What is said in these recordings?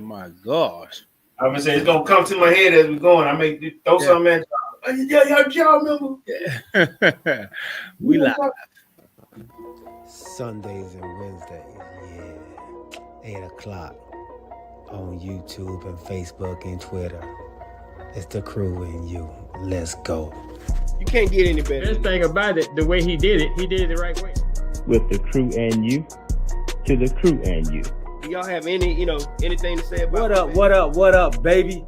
my gosh. I'm gonna say it's gonna come to my head as we're going. I may throw something at y'all remember? Yeah. We live. Sundays and Wednesdays, 8 o'clock on YouTube and Facebook and Twitter. It's the crew and you. Let's go. You can't get any better. Best thing about it, the way he did it the right way. With the crew and you, to the crew and you. Do y'all have anything to say about What up, baby?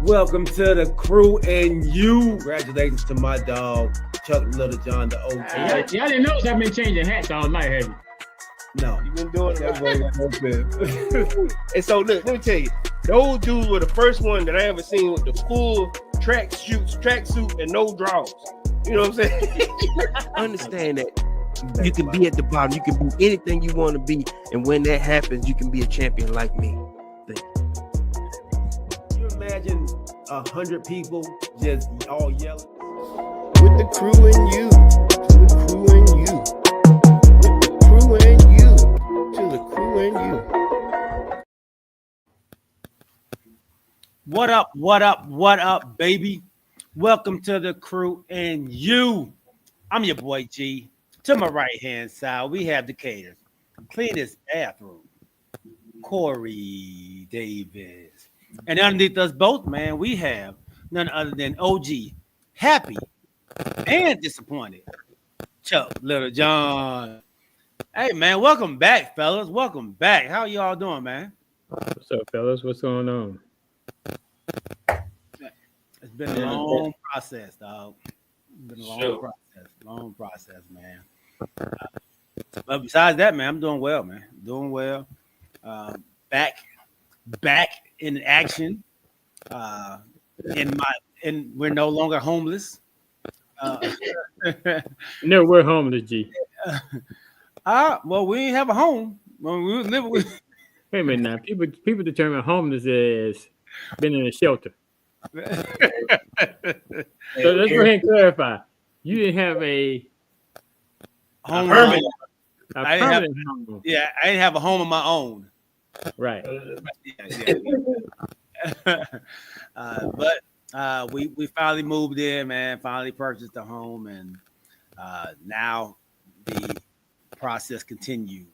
Welcome to the crew and you. Congratulations to my dog, Chuck Little John, the OG. Y'all didn't know I've been changing hats all night, have you? No. You've been doing that. And so look, let me tell you, those dudes were the first one that I ever seen with the full tracksuit and no drawers. You know what I'm saying? Understand that you can be at the bottom, you can be anything you want to be, and when that happens, you can be a champion like me. Can you imagine 100 people just all yelling? With the crew and you, to the crew and you. With the crew and you, to the crew and you. What up, baby? Welcome to the crew and you. I'm your boy G. To my right hand side, we have the caterers. Cleanest bathroom, Corey Davis. And underneath us both, man, we have none other than OG, happy and disappointed, Chuck Little John. Hey, man, welcome back, fellas. Welcome back. How y'all doing, man? What's up, fellas? What's going on? It's been a long process, dog. It's been a long process, man. But besides that, man, I'm doing well, man. Doing well. Back in action. We're no longer homeless. No, we're homeless, G. Well, we didn't have a home when we were living with. Wait a minute now. People determine homeless as being in a shelter. So let's go ahead and clarify. You didn't have a home. Permanent home. Yeah, I didn't have a home of my own. Right. But we finally moved in, man. Finally purchased a home, and now the process continues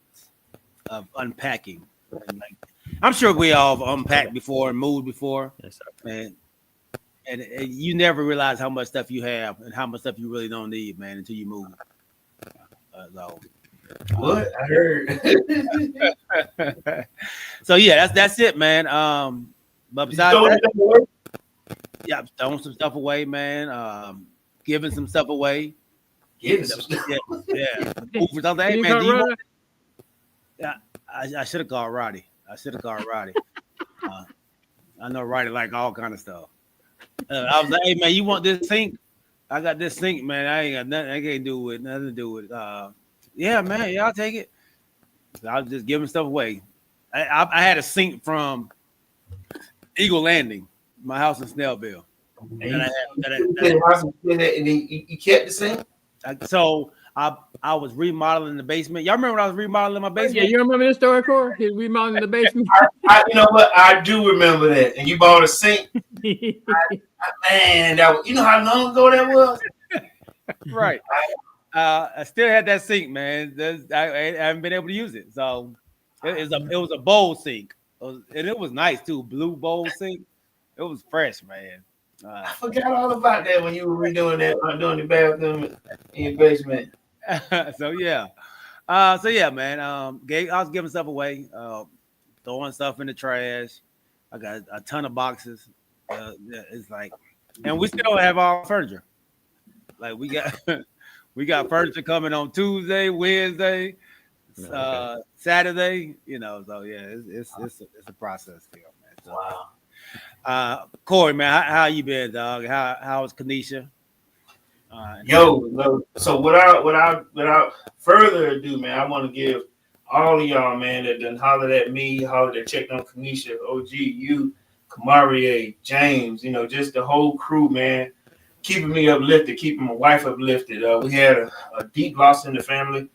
of unpacking. And I'm sure we all have unpacked before and moved before, and you never realize how much stuff you have and how much stuff you really don't need, man, until you move. What I heard. So yeah, that's it, man. But besides that, yeah, throwing some stuff away, man. Giving some stuff away. Giving some stuff. Yeah. Hey, man, I should have called Roddy. I know Roddy like all kind of stuff. I was like, hey man, you want this sink? I got this sink, man. I ain't got nothing. I can't do with nothing to do with it. Yeah, man. Yeah, I'll take it. So I was just giving stuff away. I had a sink from Eagle Landing, my house in Snellville. And you kept the sink? So I was remodeling the basement. Y'all remember when I was remodeling my basement? Yeah, you remember this story, Corey? He was remodeling the basement. You know what? I do remember that. And you bought a sink. Man, you know how long ago that was? Right. I still had that sink, man. I haven't been able to use it. So it was a bowl sink. And it was nice too. Blue bowl sink. It was fresh, man. I forgot all about that when you were redoing that, doing the bathroom in your basement. So yeah, man. I was giving stuff away, throwing stuff in the trash. I got a ton of boxes. It's like, and we still don't have our furniture. Like we got furniture coming on Tuesday, Wednesday, Saturday. You know, so yeah, it's a process still, man. So, wow. Corey, man, how you been, dog? How's Kanisha? So without further ado, man, I want to give all of y'all, man, that done hollered at me, that checked on Kanisha, OG, you, Kamarie, James, just the whole crew, man, keeping me uplifted, keeping my wife uplifted. We had a deep loss in the family.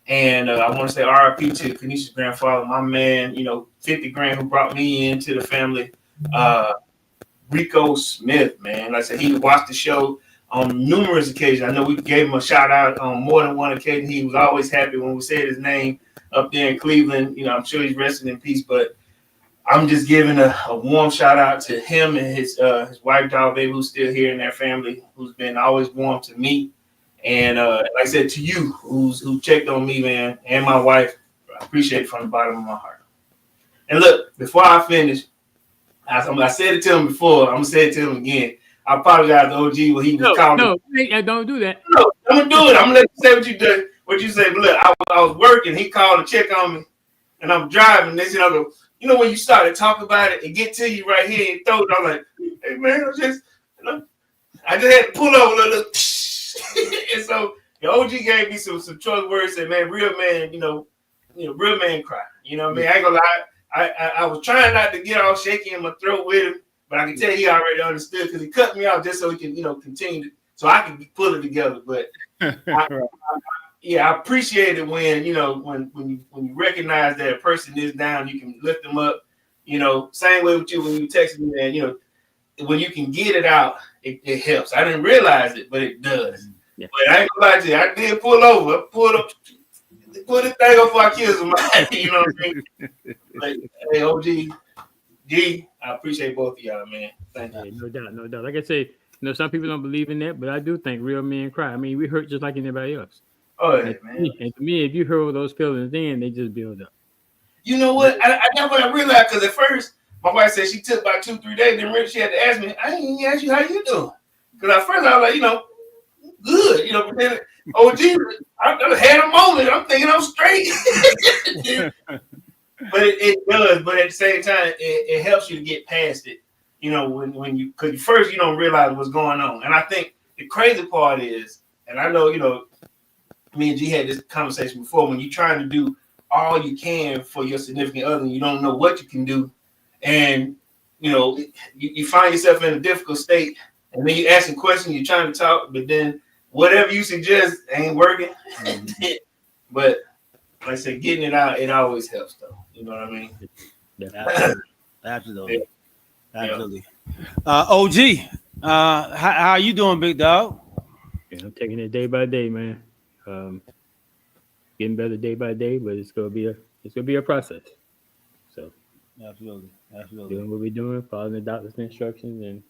And I want to say RIP to Kanisha's grandfather, my man, 50 grand, who brought me into the family. Rico Smith, man. Like I said, he watched the show on numerous occasions. I know we gave him a shout out on more than one occasion. He was always happy when we said his name up there in Cleveland. I'm sure he's resting in peace, but I'm just giving a warm shout out to him and his wife, doll baby, who's still here in their family, who's been always warm to me. And like I said, to you, who checked on me, man, and my wife, I appreciate it from the bottom of my heart. And look, before I finish, I said it to him before. I'm gonna say it to him again. I apologize to OG when he was calling. No, don't do that. No, I'm gonna do it. I'm gonna let you say what you do. What you say, but look, I was working. He called to check on me, and I'm driving. They said, "I go, when you start to talk about it and get to you right here in your throat." I'm like, "Hey man, I just had to pull over a little." And so the OG gave me some choice words. Said, "Man, real man, real man cry." You know what I mean? I ain't gonna lie. I was trying not to get all shaky in my throat with him, but I can tell he already understood because he cut me off just so he can, continue, so I can pull it together. But I appreciate it when when you recognize that a person is down, you can lift them up. Same way with you when you text me, man. When you can get it out, it helps. I didn't realize it, but it does. Yeah. But I ain't gonna lie to you, I did pull over. I pulled up. Put this thing up for our kids of mine, you know what I mean? Like, hey, OG, G, I appreciate both of y'all, man. Thank you. Yeah, no doubt. Like I say, some people don't believe in that, but I do think real men cry. I mean, we hurt just like anybody else. Oh, yeah, man. And to me, if you hurt those feelings, then they just build up. You know what? I got what I realized, because at first, my wife said she took about 2-3 days, then she had to ask me, I didn't even ask you how you doing. Because at first I was like, good, but then OG, I had a moment. I'm thinking I'm straight. But it does. But at the same time, it helps you to get past it. When you, because first you don't realize what's going on. And I think the crazy part is, and I know, me and G had this conversation before, when you're trying to do all you can for your significant other, and you don't know what you can do. And, you find yourself in a difficult state, and then you're asking questions, you're trying to talk, but then whatever you suggest ain't working. But like I said, getting it out, it always helps, though. You know what I mean? Absolutely. OG, how you doing, big dog? Yeah, I'm taking it day by day, man. Getting better day by day, but it's gonna be a process. So absolutely. Doing what we're doing, following the doctor's instructions, and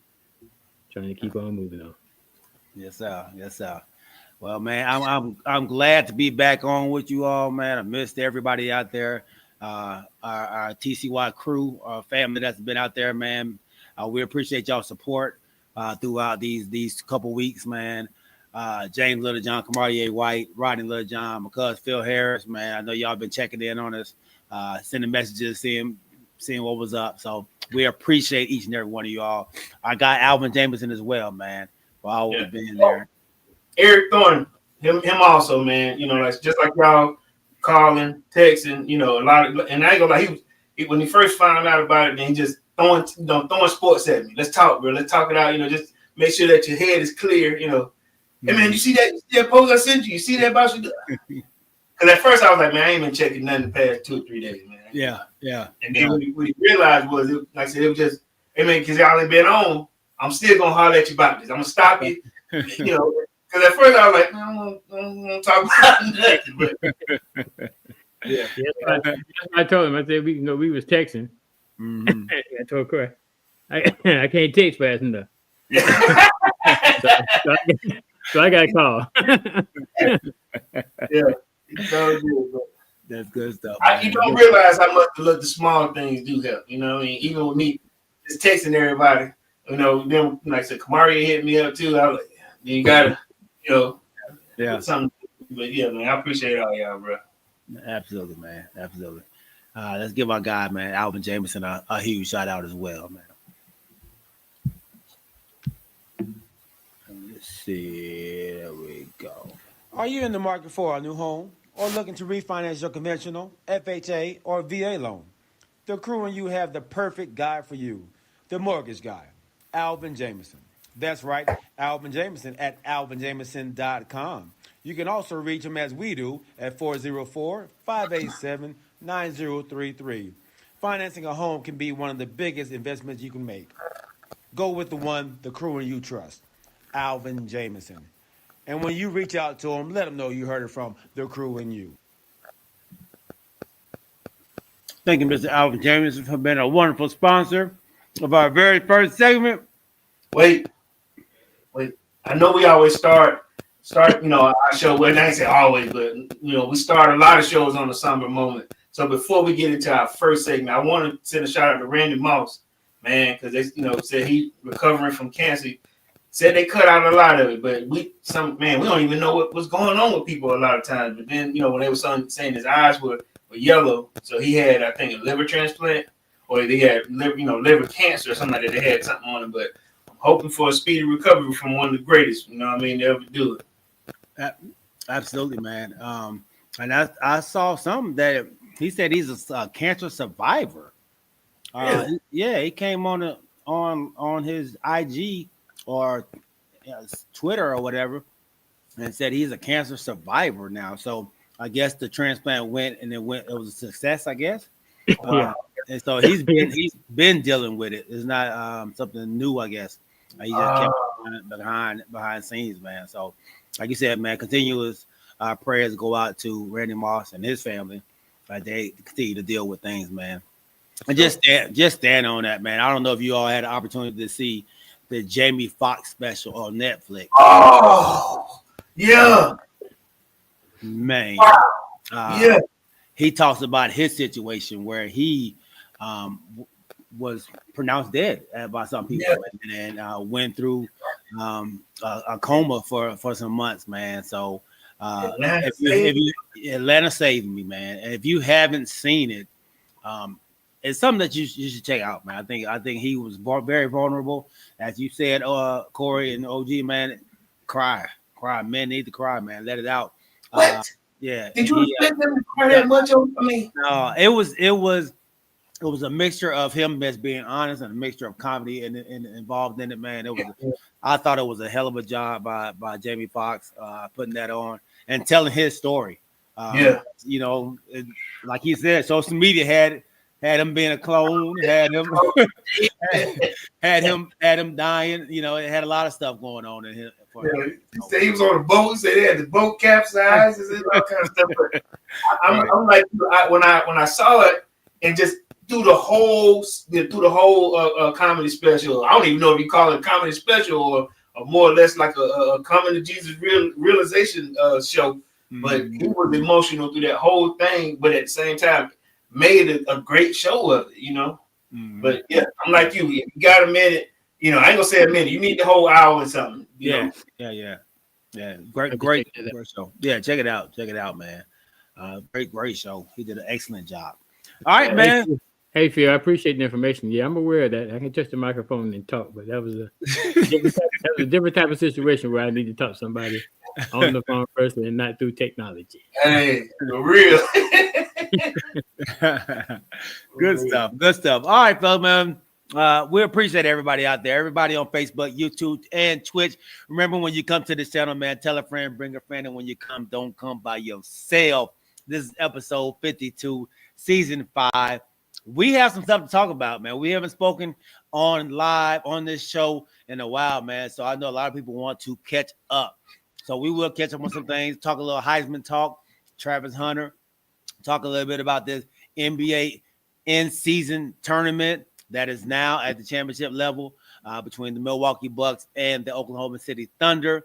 trying to keep on moving on. Yes, sir. Well, man, I'm glad to be back on with you all, man. I missed everybody out there, our TCY crew, our family that's been out there, man. We appreciate y'all support throughout these couple weeks, man. James Littlejohn, Kamari White, Rodney Littlejohn, my cousin Phil Harris, man. I know y'all been checking in on us, sending messages, seeing what was up. So we appreciate each and every one of y'all. I got Alvin Jameson as well, man, for always being there. Eric Thornton, him also, man. Like just like y'all calling, texting, a lot of, and I ain't gonna lie, he when he first found out about it, then he just throwing sports at me. Let's talk, bro. Let's talk it out. Just make sure that your head is clear. Hey man, you see that post I sent you? You see that about you? Because at first I was like, man, I ain't been checking nothing the past 2 or 3 days, man. Yeah. And then what he realized was, like I said, it was just, hey man, because y'all ain't been on, I'm still gonna holler at you about this. I'm gonna stop you, Because at first I was like, I don't want to talk about nothing. But I told him. I said we was texting. Mm-hmm. I told Corey, I can't text fast enough. So I got to call. That's good stuff. You don't realize how much the small things do help. You know what I mean? Even with me just texting everybody, then like I said, Kamari hit me up too. I was like, you gotta, something. But yeah, man, I appreciate all y'all, bro. Absolutely, man. Absolutely. Let's give our guy, man, Alvin Jameson, a huge shout out as well, man. Let's see. There we go. Are you in the market for a new home or looking to refinance your conventional, FHA, or VA loan? The crew and you have the perfect guy for you, the mortgage guy, Alvin Jameson. That's right, Alvin Jameson at alvinjameson.com. You can also reach him as we do at 404-587-9033. Financing a home can be one of the biggest investments you can make. Go with the one, the crew and you trust, Alvin Jameson. And when you reach out to him, let him know you heard it from the crew and you. Thank you, Mr. Alvin Jameson, for being a wonderful sponsor of our very first segment. Wait. I know we always start, our show. Well, I ain't say always, but we start a lot of shows on the somber moment. So before we get into our first segment, I want to send a shout out to Randy Moss, man, because they, said he recovering from cancer. Said they cut out a lot of it, but we don't even know what's going on with people a lot of times. But then, when they were saying his eyes were yellow, so he had, I think, a liver transplant, or they had liver cancer or something like that. They had something on him, but I'm hoping for a speedy recovery from one of the greatest, to ever do it. Absolutely, man. And I saw something that he said he's a cancer survivor. He came on his IG or Twitter or whatever, and said he's a cancer survivor now. So I guess the transplant went. It was a success, I guess. Yeah. And so he's been dealing with it. It's not something new, I guess. He just kept behind scenes, man. So, like you said, man, continuous prayers go out to Randy Moss and his family. They continue to deal with things, man. And just stand on that, man. I don't know if you all had an opportunity to see the Jamie Foxx special on Netflix. Oh, yeah, man. Yeah. He talks about his situation where he was pronounced dead by some people, and went through a coma for some months, man. So Atlanta saved me, man. And if you haven't seen it, it's something that you should check out, man. I think he was very vulnerable, as you said, Corey and OG, man. Cry, men need to cry, man. Let it out. What? Yeah. Did you expect them to cry that much? No, it was a mixture of him as being honest and a mixture of comedy and involved in it, man. I thought it was a hell of a job by Jamie Foxx putting that on and telling his story. Like he said, social media had him being a clone, had him dying. It had a lot of stuff going on in him. He said he was on a boat. He said they had the boat capsized and all kind of stuff. But I'm like, when I saw it and just through the whole comedy special, I don't even know if you call it a comedy special or more or less like a coming to Jesus realization show. Mm-hmm. But he was emotional through that whole thing, but at the same time made a great show of it, Mm-hmm. But yeah, I'm like you. If you got a minute, I ain't gonna say a minute. You need the whole hour or something. Yeah. Great show. Yeah, check it out, man. Great show. He did an excellent job. All right, man. Hey, Phil, I appreciate the information. Yeah, I'm aware of that. I can touch the microphone and talk, but that was a different type of situation where I need to talk to somebody on the phone first and not through technology. Hey, for real. Good stuff. All right, fellas, man. We appreciate everybody out there, everybody on Facebook, YouTube, and Twitch. Remember, when you come to this channel, man, tell a friend, bring a friend, and when you come, don't come by yourself. This is episode 52, season 5. We have some stuff to talk about, man. We haven't spoken on live on this show in a while, man. So I know a lot of people want to catch up. So we will catch up on some things, talk a little Heisman talk, Travis Hunter, talk a little bit about this NBA in-season tournament that is now at the championship level between the Milwaukee Bucks and the Oklahoma City Thunder.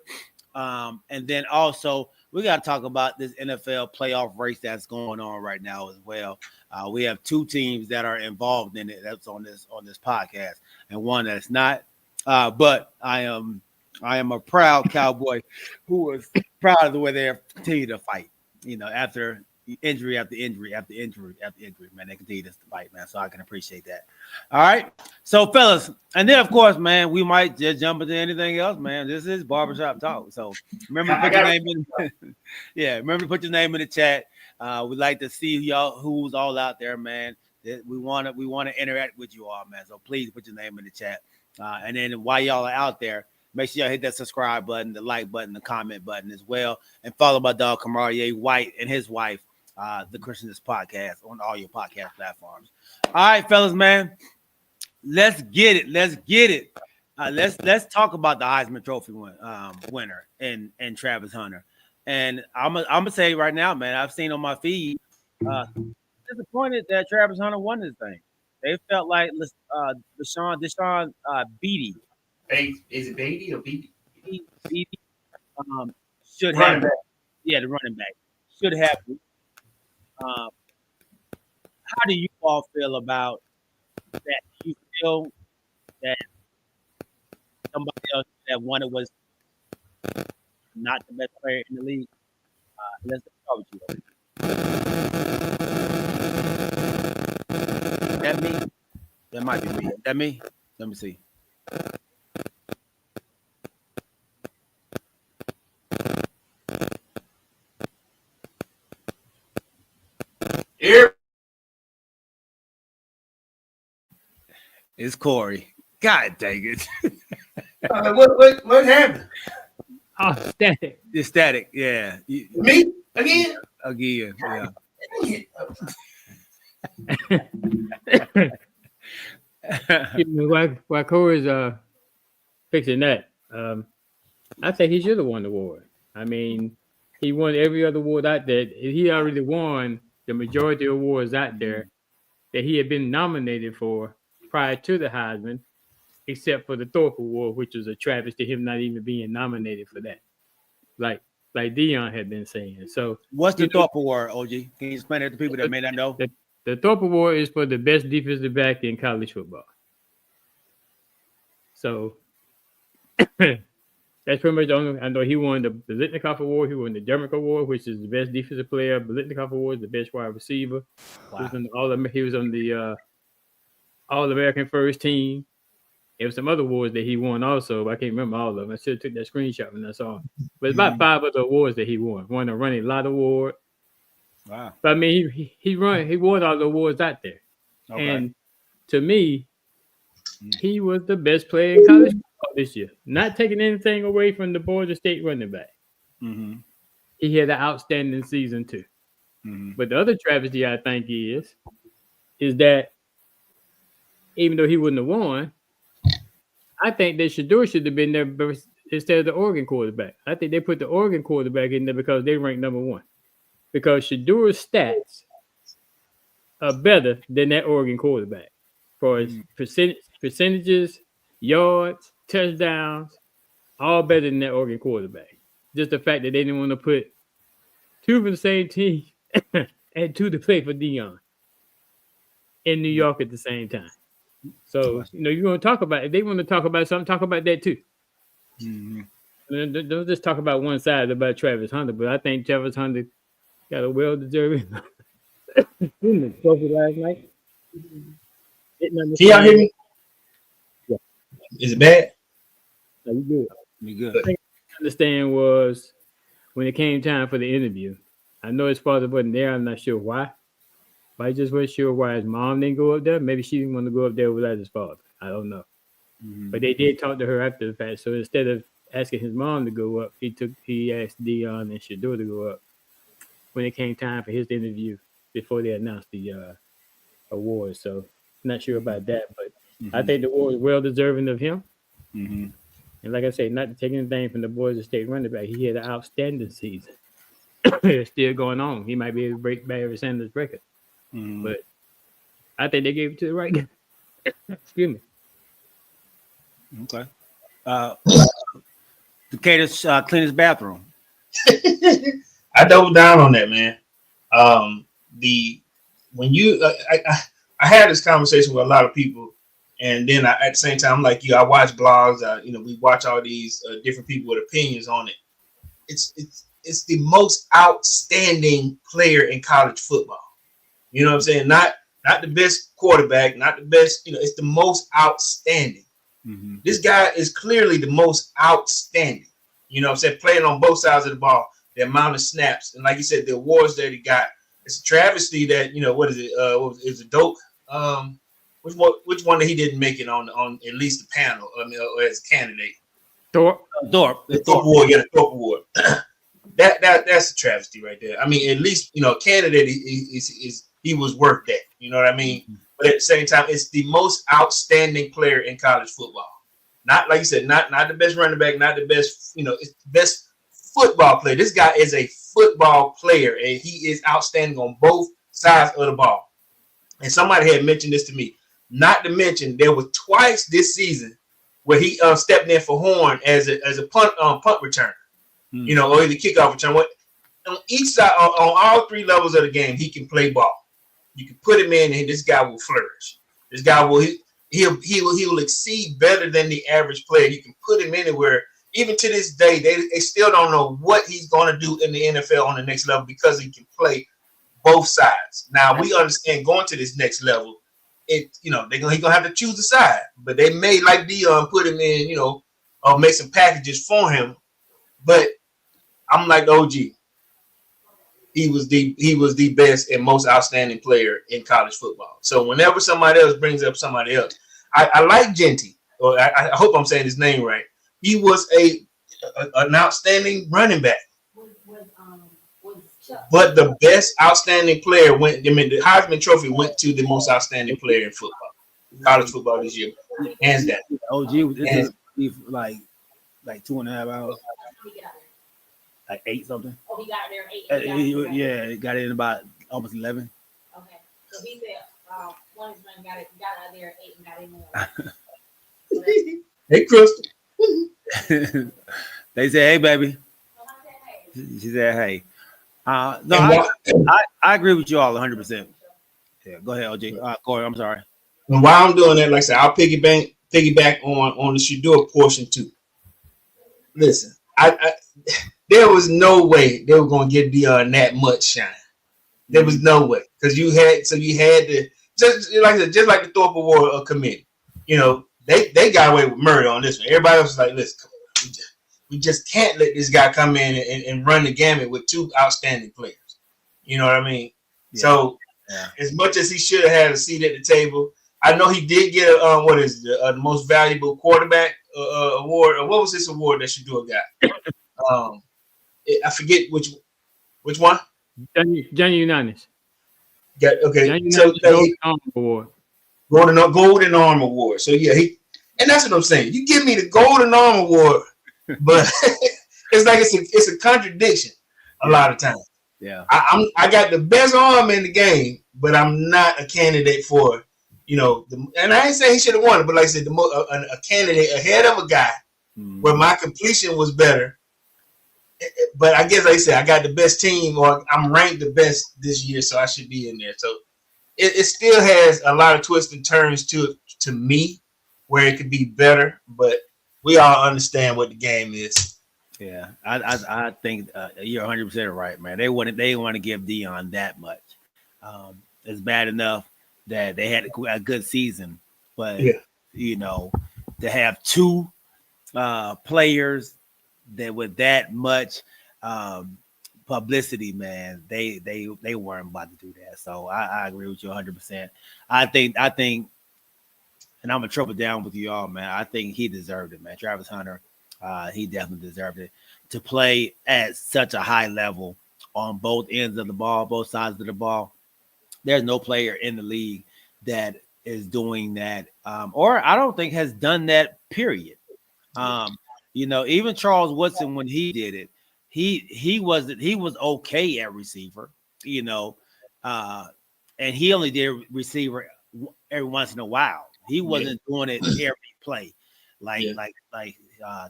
And then also we got to talk about this NFL playoff race that's going on right now as well. We have 2 teams that are involved in it that's on this podcast, and one that's not. But I am a proud Cowboy who is proud of the way they continue to fight. After injury after injury, man, they continue to fight, man. So I can appreciate that. All right, so fellas, and then of course, man, we might just jump into anything else, man. This is Barbershop Talk, so remember to put your name in. Remember to put your name in the chat. We'd like to see y'all who's all out there, man. We want to interact with you all, man. So please put your name in the chat. And then while y'all are out there, Make sure y'all hit that subscribe button, the like button, the comment button as well. And follow my dog Kamarie White and his wife, the Christianist Podcast, on all your podcast platforms. All right, fellas, man. Let's get it. Let's talk about the Heisman Trophy winner and Travis Hunter. And I'm gonna say right now, man, I've seen on my feed, disappointed that Travis Hunter won this thing. They felt like Deshaun Beatty. Is it Beatty or Beatty? Beatty should Running have. back. Yeah, the running back should have. How do you all feel about that? Do you feel that somebody else that won it was not the best player in the league? Let's start with you. That me? That might be me. That me? Let me see. Here. It's Corey. God dang it. What happened? Oh, static. It's static. Yeah. Me again? Again. Yeah. While Corey's fixing that, I think he should have won the award. I mean, he won every other award out there. He already won the majority of awards out there that he had been nominated for prior to the Heisman, except for the Thorpe Award, which was a travesty, him not even being nominated for that. Like Dion had been saying. So what's the Thorpe Award, OG? Can you explain it to people that may not know? The Thorpe Award is for the best defensive back in college football. So that's pretty much the only. I know he won the Biletnikoff Award. He won the Dermick Award, which is the best defensive player. Biletnikoff Award is the best wide receiver. Wow. He was on the All-American first team. There were some other awards that he won also, but I can't remember all of them. I should have took that screenshot when I saw him. But it's about 5 other awards that he won. Won the Running Lot Award. Wow. But I mean, he won all the awards out there. Okay. And to me, he was the best player in college football this year. Not taking anything away from the Georgia State running back. Mm-hmm. He had an outstanding season too. Mm-hmm. But the other travesty I think is that even though he wouldn't have won, I think that Shedeur should have been there instead of the Oregon quarterback. I think they put the Oregon quarterback in there because they ranked number 1. Because Shedeur's stats are better than that Oregon quarterback for his percentages, yards, touchdowns, all better than that Oregon quarterback. Just the fact that they didn't want to put 2 from the same team and 2 to play for Dion in New York at the same time. So, you're going to talk about it. If they want to talk about something, talk about that too. Mm-hmm. Don't just talk about one side about Travis Hunter, but I think Travis Hunter got a well-deserved trophy last night. Can y'all hear me? Yeah. Is it bad? No, you good. You good. The thing I understand was when it came time for the interview, I know his father wasn't there. I'm not sure why. But I just wasn't sure why his mom didn't go up there. Maybe she didn't want to go up there without his father. I don't know. Mm-hmm. But they did talk to her after the fact. So instead of asking his mom to go up, he asked Dion and Shedeur to go up when it came time for his interview before they announced the award. So not sure about that, but I think the award is well deserving of him. Mm-hmm. And like I say, not to take anything from the Georgia State running back, he had an outstanding season. It's still going on. He might be able to break Barry Sanders' record. Mm-hmm. But I think they gave it to the right guy. Excuse me. Okay. Decatur's cleanest bathroom. I doubled down on that, man. I had this conversation with a lot of people, and then at the same time, I'm like you. I watch blogs. We watch all these different people with opinions on it. It's the most outstanding player in college football. You know what I'm saying? Not the best quarterback, not the best. It's the most outstanding. Mm-hmm. This guy is clearly the most outstanding. You know what I'm saying? Playing on both sides of the ball, the amount of snaps, and like you said, the awards that he got. It's a travesty that what is it? Is it dope? Which one that he didn't make it on at least the panel? Or as a candidate. Thorpe. The Thorpe Award, yeah, the Thorpe Award. That's a travesty right there. I mean, at least candidate is he was worth that. You know what I mean? But at the same time, it's the most outstanding player in college football. Not like you said, not the best running back, not the best. It's the best football player. This guy is a football player, and he is outstanding on both sides of the ball. And somebody had mentioned this to me. Not to mention, there was twice this season where he stepped in for Horn as a punt return. Or the kickoff return. On each side, on all three levels of the game, he can play ball. You can put him in, and this guy will flourish. This guy will he will exceed better than the average player. You can put him anywhere. Even to this day, they still don't know what he's going to do in the NFL on the next level because he can play both sides. Now we understand going to this next level, he's gonna have to choose a side. But they may, like Dion, put him in, or make some packages for him. But I'm like OG. He was the best and most outstanding player in college football. So whenever somebody else brings up somebody else, I like Genty, or I hope I'm saying his name right. He was an outstanding running back. But the best outstanding player the Heisman Trophy went to the most outstanding player in football, college football this year, hands down. OG was like 2.5 hours, like 8 something. Oh, he got there 8. Yeah, he got it in about almost 11. Okay, so he said one of his friends got out there at 8 and got in more. Hey, Crystal. They said, "Hey, baby." She said, "Hey." No, I agree with you all 100%. Yeah, go ahead, OJ. Corey, I'm sorry. And while I'm doing that, like I said, I'll piggyback on the Shador portion too. Listen, there was no way they were going to give Dion that much shine. There was no way, because you had to just like the Thorpe Award committee. They got away with murder on this one. Everybody else was like, "Listen, we just can't let this guy come in and run the gamut with two outstanding players." You know what I mean? Yeah. So, as much as he should have had a seat at the table, I know he did get the most valuable quarterback award. Or what was this award that Shador got? I forget which one. Johnny Unitas. So Golden Arm Award. Golden Arm Award. So yeah, and that's what I'm saying. You give me the Golden Arm Award, but it's like it's a contradiction a lot of times. Yeah, I got the best arm in the game, but I'm not a candidate for and I ain't saying he should have won it, but like I said, a candidate ahead of a guy where my completion was better. But I guess, like I said, I got the best team, or I'm ranked the best this year, so I should be in there. So it still has a lot of twists and turns to me, where it could be better. But we all understand what the game is. Yeah, I think you're 100% right, man. They want to give Dion that much. It's bad enough that they had a good season, but to have two players that with that much publicity, man, they weren't about to do that. So I agree with you 100%. I think, and I'm gonna triple down with you all, man. I think he deserved it, man. Travis Hunter, he definitely deserved it to play at such a high level on both ends of the ball, both sides of the ball. There's no player in the league that is doing that, or I don't think has done that. Period. Even Charles Woodson, when he did it, he was okay at receiver, and he only did receiver every once in a while. He wasn't doing it every play like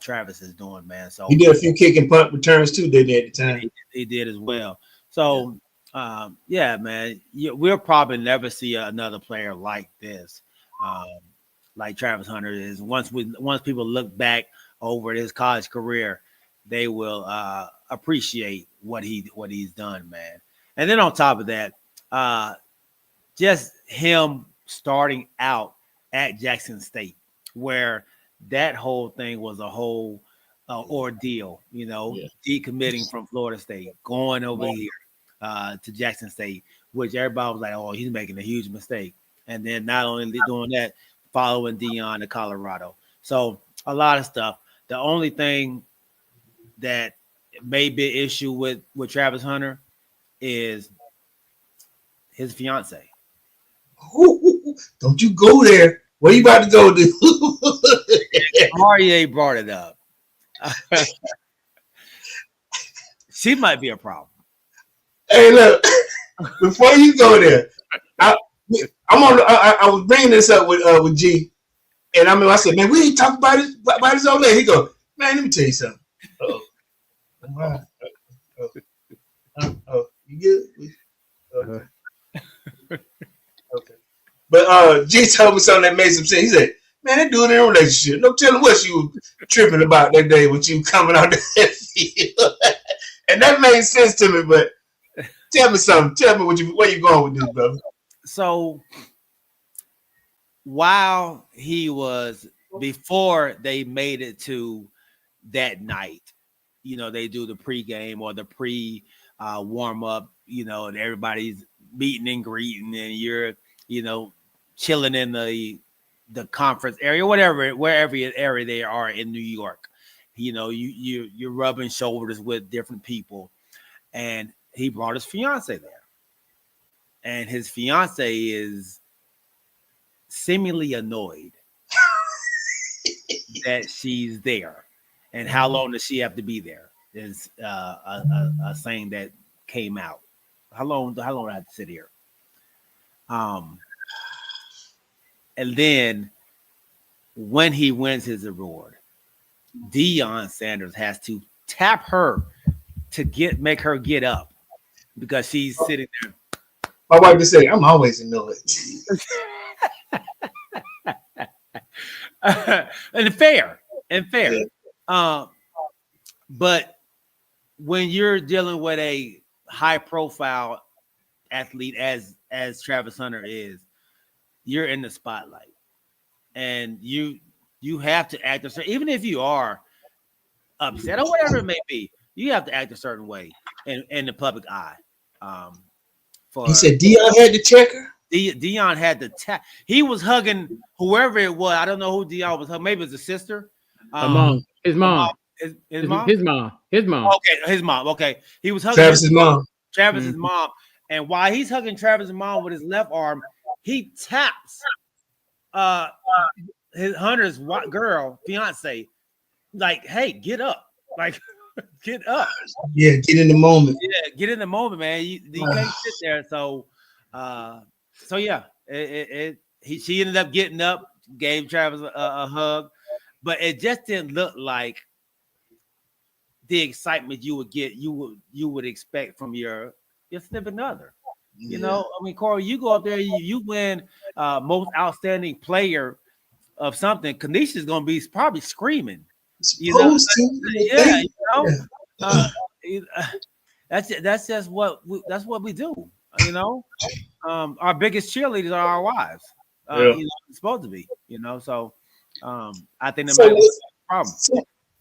Travis is doing, man. So he did a few kick and punt returns too, didn't he, at the time? He did as well. So man, we'll probably never see another player like this, like Travis Hunter is. Once people look back over his college career, they will appreciate what he's done, man. And then on top of that, just him starting out at Jackson State, where that whole thing was a whole ordeal, decommitting from Florida State, going over here to Jackson State, which everybody was like, "Oh, he's making a huge mistake." And then not only doing that, following Dion to Colorado. So a lot of stuff. The only thing that may be an issue with Travis Hunter is his fiance. Ooh, don't you go there. Where you about to go, dude? Marie brought it up. She might be a problem. Hey, look, before you go there, I was bringing this up with G, and I said, man, we ain't talking about this old lady. He go, man, let me tell you something. Oh, you good? Okay. Okay. But G told me something that made some sense. He said, man, they doing their relationship. No telling what she was tripping about that day with you coming out that field. And that made sense to me, but tell me something. Tell me where you going with this, brother. So while he was, before they made it to that night, you know, they do the pregame or the warm up, you know, and everybody's meeting and greeting, and you're, you know, chilling in the conference area, wherever area they are in New York. You know, you're rubbing shoulders with different people, and he brought his fiance there, and his fiance is seemingly annoyed that she's there, and how long does she have to be there? Is a saying that came out. How long do I have to sit here? And then when he wins his award, Deion Sanders has to tap her to make her get up because she's sitting there. My wife just said, I'm always annoyed. and fair. Yeah. But when you're dealing with a high profile athlete as Travis Hunter is, you're in the spotlight, and you have to act a certain, even if you are upset or whatever it may be, you have to act a certain way in the public eye. He said Deion had to check her. Deion had to tap. He was hugging whoever it was. I don't know who Deion was hugging. Maybe it was a sister. His mom. His mom. His mom. Okay, his mom. Okay, he was hugging Travis's mom. Travis's mom, and while he's hugging Travis's mom with his left arm, he taps his Hunter's girl fiance, like, "Hey, get up! Like, get up! Yeah, get in the moment. Yeah, get in the moment, man. You can't sit there." So yeah, she ended up getting up, gave Travis a hug, but it just didn't look like the excitement you would expect from your significant other. You know, I mean, Corey, you go up there, you win most outstanding player of something. Kanisha's gonna be probably screaming. You know, yeah, you know, that's just what we do. You know, our biggest cheerleaders are our wives. You know, it's supposed to be. You know, so I think that might be a problem.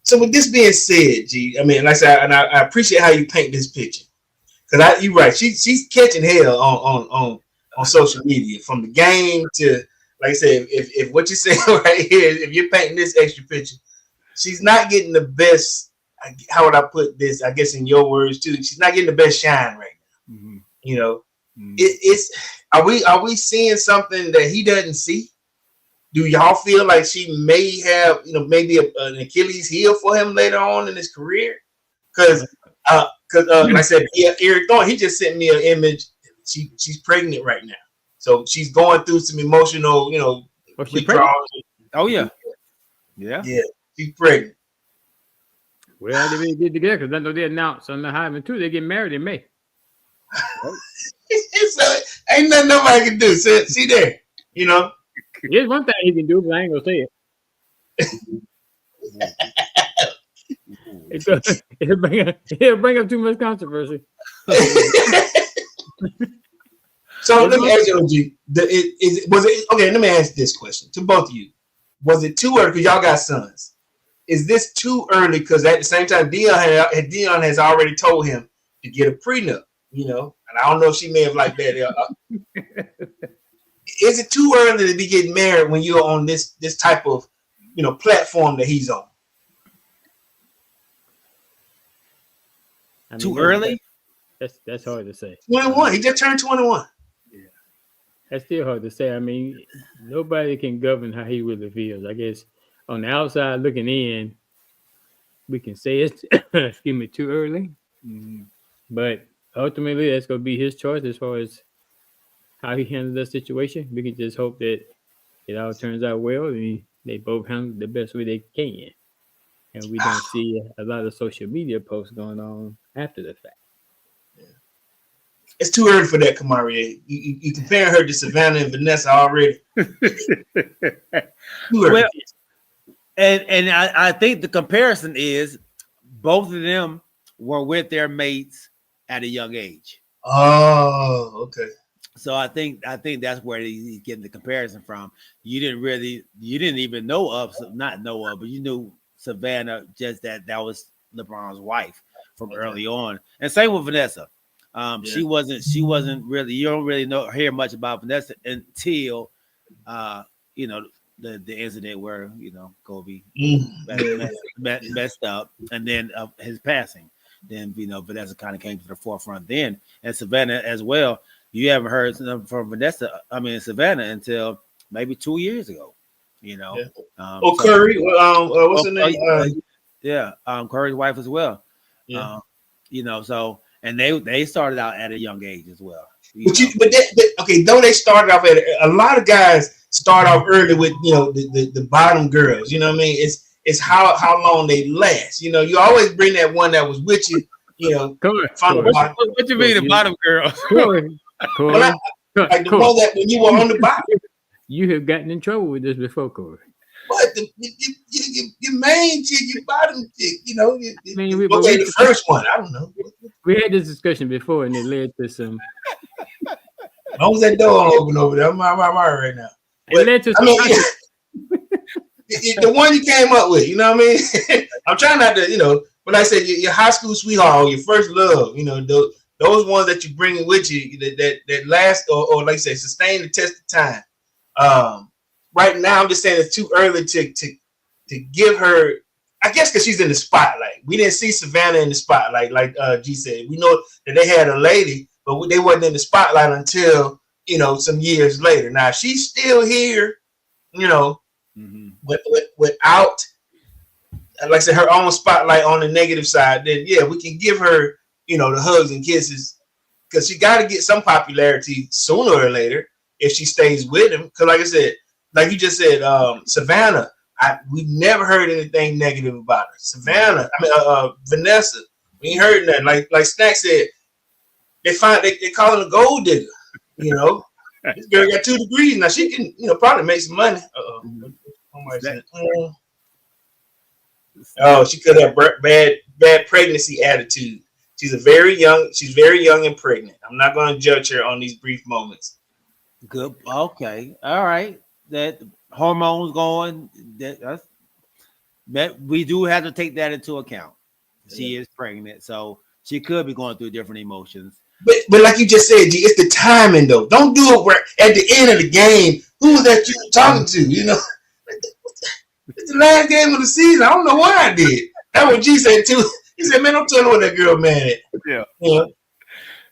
So with this being said, G, I mean, like I said, and I appreciate how you paint this picture, because you're right. She's catching hell on social media, from the game to, like I said, if what you're saying right here, if you're painting this extra picture, she's not getting the best. How would I put this? I guess in your words too, she's not getting the best shine right now. Mm-hmm. You know, it's are we seeing something that he doesn't see? Do y'all feel like she may have, you know, maybe an Achilles heel for him later on in his career? Because like I said, Eric Thorne, he just sent me an image. She's pregnant right now, so she's going through some emotional, you know, withdrawals. Oh yeah, she's pregnant. Well, they better get together because I know they announced on the Heisman too. They get married in May. So ain't nothing nobody can do. See there, you know. Here's one thing he can do, but I ain't gonna say it. It'll bring up too much controversy. So let me ask you, OG, was it okay? Let me ask this question to both of you: was it too early? Because y'all got sons. Is this too early? Because at the same time, Deion has already told him to get a prenup. You know, and I don't know if she may have liked that. Is it too early to be getting married when you're on this type of, you know, platform that he's on? I mean, Too early? That's hard to say. 21. He just turned 21. That's still hard to say. I mean, nobody can govern how he really feels. I guess on the outside looking in, we can say it's excuse me, too early. But ultimately, that's going to be his choice as far as how he handles the situation. We can just hope that it all turns out well and they both handle the best way they can. And we don't see a lot of social media posts going on after the fact. It's too early for that, Kamari. You comparing her to Savannah and Vanessa already. Well, and I think the comparison is both of them were with their mates at a young age. Oh, okay. So I think that's where he's getting the comparison from. You didn't even know of, not know of, but you knew Savannah, just that was LeBron's wife from early on. And same with Vanessa. She wasn't really, you don't really hear much about Vanessa until the incident where Kobe messed up, and then his passing. Then Vanessa kind of came to the forefront then, and Savannah as well. You haven't heard from Savannah until maybe 2 years ago. Curry. What's her name? Curry's wife as well. Yeah. So and they started out at a young age as well. Though they started off a lot of guys start off early with the bottom girls. You know what I mean? It's how long they last. You always bring that one that was with you. What you mean the bottom girls? Corey, like the one that when you were on the bottom. You have gotten in trouble with this before, Corey. But your main chick, your bottom chick, the first one. I don't know. We had this discussion before, and it led to some. As long as that door open over there, I'm right now. But, it led to some. The one you came up with, you know what I mean? I'm trying not to, but like I said, your high school sweetheart, or your first love, those ones that you bring with you that last or like I said, sustain the test of time. Right now, I'm just saying it's too early to give her. I guess because she's in the spotlight. We didn't see Savannah in the spotlight, like G said. We know that they had a lady, but they wasn't in the spotlight until some years later. Now she's still here, without, like I said, her own spotlight on the negative side. Then we can give her the hugs and kisses because she got to get some popularity sooner or later if she stays with him. Because like I said, like you just said, Savannah, we've never heard anything negative about her. Savannah, Vanessa, we ain't heard nothing. Like Snack said, they call her a gold digger. This girl got 2 degrees now. She can probably make some money. She could have bad pregnancy attitude. She's very young and pregnant. I'm not going to judge her on these brief moments. Good. Okay. All right. That hormones going. That we do have to take that into account. She is pregnant, so she could be going through different emotions. But like you just said, G, it's the timing though. Don't do it where at the end of the game. Who was that you were talking to? It's the last game of the season. I don't know what I did. That's what G said too. He said, "Man, I'm telling what that girl mad at."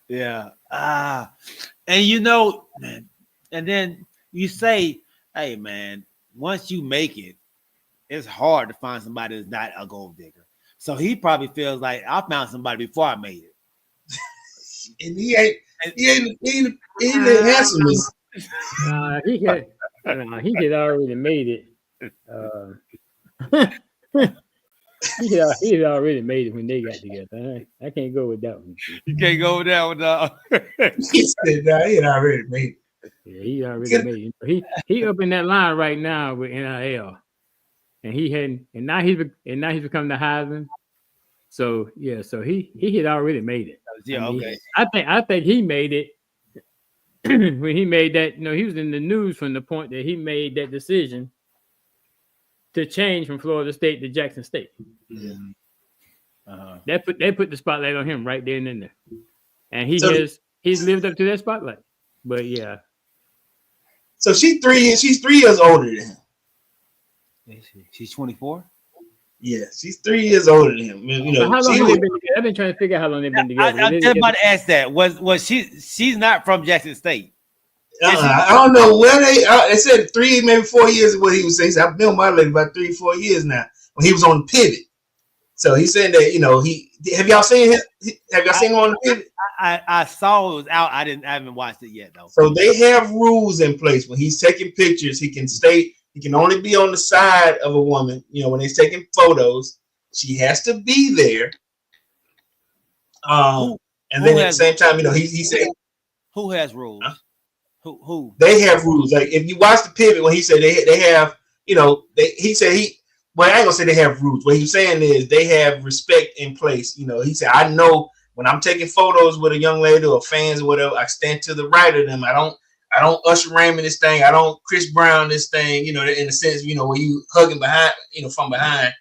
Yeah. And and then you say, "Hey, man, once you make it, it's hard to find somebody that's not a gold digger." So he probably feels like I found somebody before I made it. And he ain't handsome. He had already made it. He had already made it when they got together. I can't go with that one. You can't go with that one, dog. He said, "No, he had already made it." Yeah, he already made it. He up in that line right now with NIL, and he hadn't, and now he's become the Heisman. So he had already made it. Yeah, okay. I think he made it when he made that. He was in the news from the point that he made that decision to change from Florida State to Jackson State. Yeah. They put the spotlight on him right there and there, and he's lived up to that spotlight. But yeah. So she's 3 years older than him. She's 24. Yeah, she's 3 years older than him. You know, how long have they been together? I've been trying to figure out how long they've been together. I'm just about to ask that. Was she's not from Jackson State? I don't know when they said 3, maybe 4 years is what he was saying. He said, I've been with my lady about 3, 4 years now. When he was on the pivot. So he's saying that, you know, have y'all seen him? Have y'all seen him on the pivot? I saw it was out. I haven't watched it yet though. So they have rules in place. When he's taking pictures, he can only be on the side of a woman. You know, when he's taking photos, she has to be there. And then at the same time, you know, he said, who has rules? Huh? Who? They have rules. Like if you watch the pivot, when he said they have, you know, he said well, I ain't gonna say they have rules. What he's saying is they have respect in place. You know, he said, I know when I'm taking photos with a young lady or fans or whatever, I stand to the right of them. I don't Usher Raymond this thing. I don't Chris Brown this thing. You know, in the sense, you know, when you hugging behind, you know, from behind.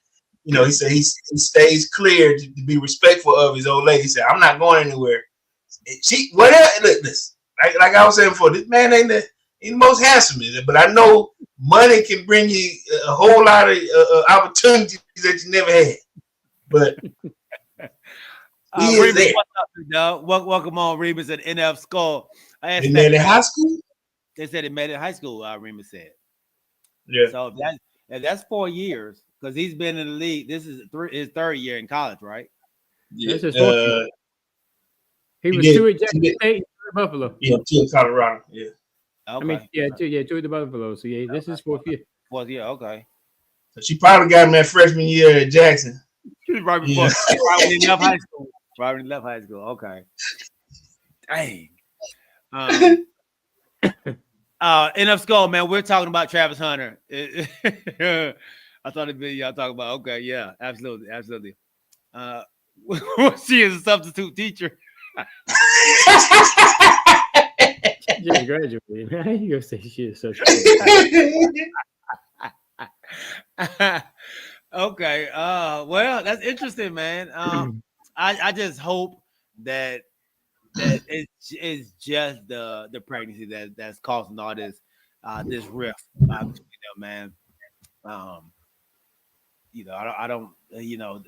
You know, he said he stays clear to be respectful of his old lady. He said, I'm not going anywhere. Look, this. Like I was saying before, this man ain't the most handsome, but I know money can bring you a whole lot of opportunities that you never had. But Remus, what's up, dog? Welcome on, Remus at NF Skull. They met in high school? They said they met in high school, Remus said. Yeah. So that's 4 years, because he's been in the league. This is his 3rd year in college, right? Yeah. That's his 4th year. He was 2 at Jackson State, 2 at Buffalo. Yeah, 2 at Colorado. Yeah. Okay. I mean, 2 at the Buffalo. So yeah, this is 4th year. 4th year, okay. So she probably got him that freshman year at Jackson. Right before probably left high school. Probably left high school. Okay. Dang. NF Skull, man. We're talking about Travis Hunter. I thought it'd be y'all talking about. Okay, yeah, absolutely. She is a substitute teacher. Just graduated. How you gonna say she is substitute? Okay. Well, that's interesting, man. I just hope that it's just the pregnancy that's causing all this rift between them, man. You know, I don't you know,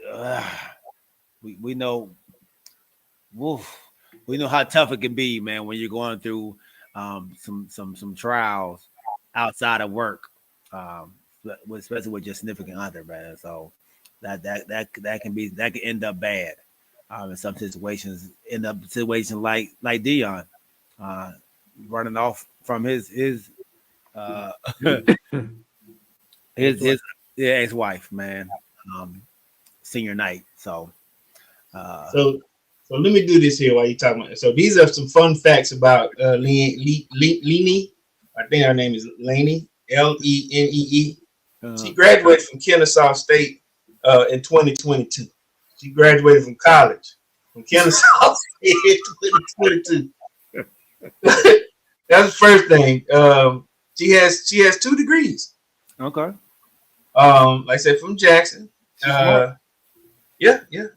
we know, we know how tough it can be, man, when you're going through some trials outside of work, especially with your significant other, man. So that can end up bad. In some situations, like Dion, running off from his ex-wife, man, senior night. So let me do this here while you're talking about it. So these are some fun facts about Lenee. I think her name is Lenee, Lenee. She graduated from Kennesaw State in 2022. She graduated from college from Kennesaw State in 2022. That's the first thing. She has 2 degrees. Okay. Like I said, from Jackson. Yeah,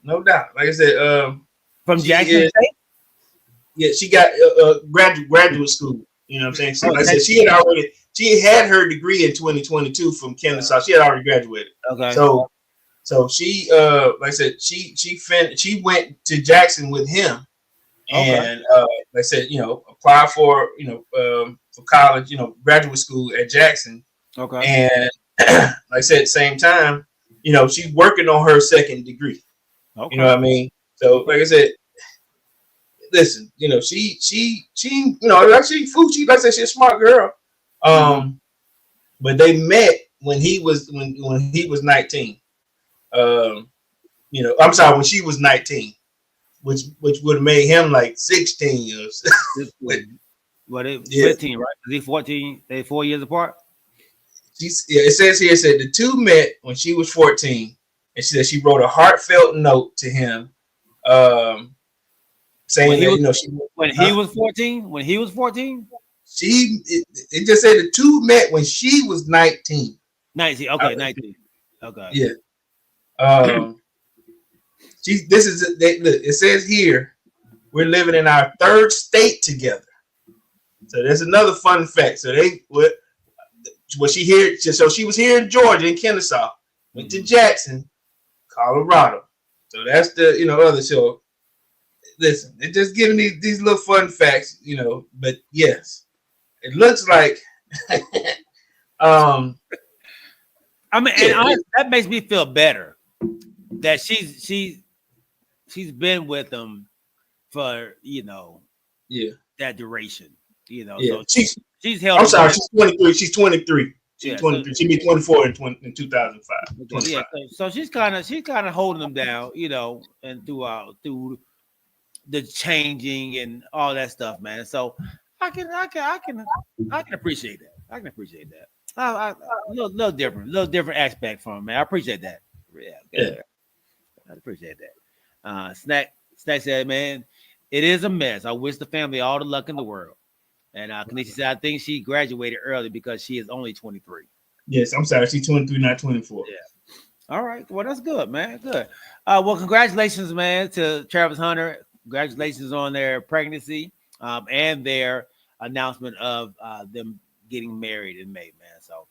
no doubt. Like I said, from Jackson State. Yeah, she got graduate school. You know what I'm saying? So, like I said, she had her degree in 2022 from Kennesaw. She had already graduated. Okay. So she, like I said, she went to Jackson with him, and like I said, you know, applied for for college, you know, graduate school at Jackson. Okay. And like I said, at the same time, you know, she's working on her 2nd degree. Okay. You know what I mean? So, like I said, listen, you know, she, you know, like like I said, she's a smart girl. But they met when he was 19. You know, I'm sorry, when she was 19, which would have made him like 16 or something. What 15, right? Is he 14? They 4 years apart? It says here, the 2 met when she was 14, and she said she wrote a heartfelt note to him, saying that, when he was 14. When he was 14, it just said the 2 met when she was 19. 19. Okay, 19. Okay. Yeah. It says here, we're living in our 3rd state together. So there's another fun fact. So she was here in Georgia, in Kennesaw, went to Jackson. Colorado. So that's the other show. Listen, they're just giving these little fun facts, But yes, it looks like. I mean, Yeah. and that makes me feel better that she's been with them for Yeah. that duration. Yeah. So she's held I'm them sorry, down. she's 23. She's 23. She's Yeah, 23. She'll be 24 in 2005. Yeah, so she's kind of holding them down, and through the changing and all that stuff, man. So I can appreciate that. I can appreciate that. A little different aspect from it, man. I appreciate that. Yeah. I appreciate that. Snack said, man, it is a mess. I wish the family all the luck in the world. And Kanisha said, I think she graduated early because she is only 23. Yes, I'm sorry. She's 23, not 24. Yeah. All right. Well, that's good, man. Good. Well, congratulations, man, to Travis Hunter. Congratulations on their pregnancy and their announcement of them getting married in May, man. So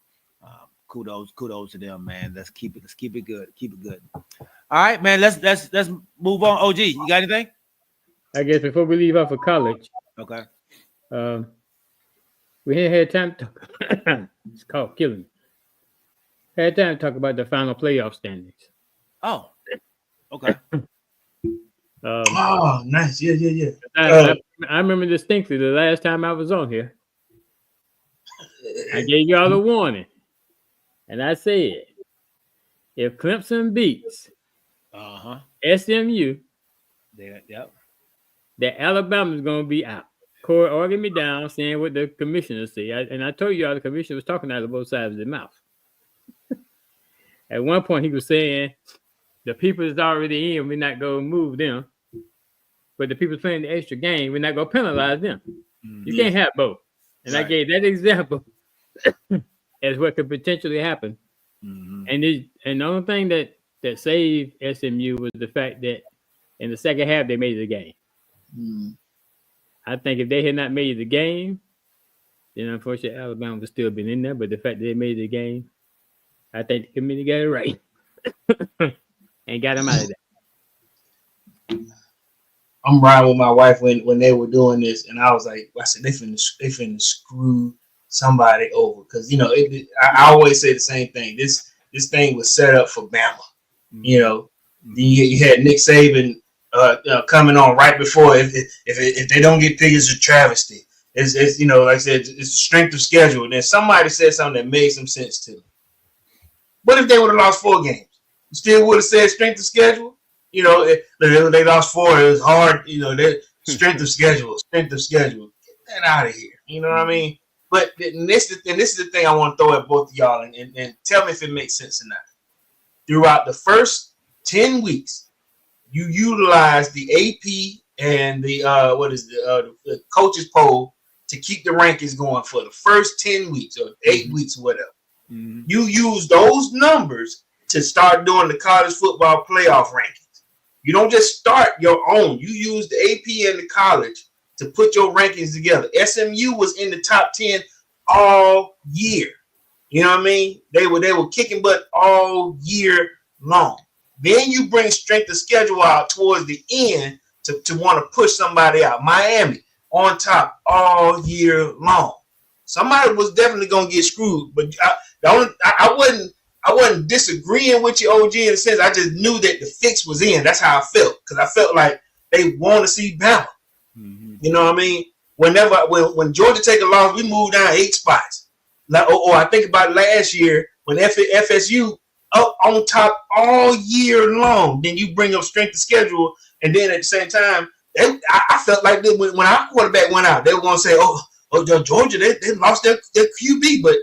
kudos to them, man. Let's keep it good. Keep it good. All right, man. Let's move on. OG, you got anything? I guess before we leave off for college, Okay. we ain't had time to it's called killing. Had time to talk about the final playoff standings. Oh, okay. Oh, nice. Yeah. I remember distinctly the last time I was on here. I gave y'all a warning, and I said, if Clemson beats SMU, Yep. that Alabama's going to be out. Corey argued me down, saying what the commissioner said, and I told y'all the commissioner was talking out of both sides of their mouth. At one point, he was saying, the people that's already in, we're not going to move them. But the people playing the extra game, we're not going to penalize them. You can't have both. And I gave that example as what could potentially happen. Mm-hmm. And the only thing that saved SMU was the fact that in the second half, they made the game. Mm. I think if they had not made the game, then unfortunately Alabama would still been in there. But the fact that they made the game, I think the committee got it right and got them out of there. I'm riding with my wife when they were doing this, and I was like, I said they finna screw somebody over because I always say the same thing. This thing was set up for Bama. Mm-hmm. You had Nick Saban coming on right before. If they don't get picked, it's a travesty. It's like I said, it's the strength of schedule. And then somebody said something that made some sense to me. What if they would have lost 4 games? You still would have said strength of schedule? They lost 4. It was hard. Strength of schedule. Get that out of here. You know what I mean? But this is the thing I want to throw at both of y'all and tell me if it makes sense or not. Throughout the first 10 weeks, you utilize the AP and the coaches poll to keep the rankings going for the first 10 weeks or 8 weeks or whatever. Mm-hmm. You use those numbers to start doing the college football playoff rankings. You don't just start your own. You use the AP and the college to put your rankings together. SMU was in the top 10 all year. You know what I mean? They were kicking butt all year long. Then you bring strength of schedule out towards the end to want to push somebody out. Miami on top all year long. Somebody was definitely gonna get screwed, but I wasn't disagreeing with you, OG, in a sense. I just knew that the fix was in. That's how I felt because I felt like they want to see Bama. Mm-hmm. You know what I mean? When Georgia take a loss, we moved down 8 spots. Or I think about last year when FSU up on top all year long. Then you bring up strength of schedule, and then at the same time, I felt like when our quarterback went out, they were going to say, "Oh, Georgia, they lost their QB," but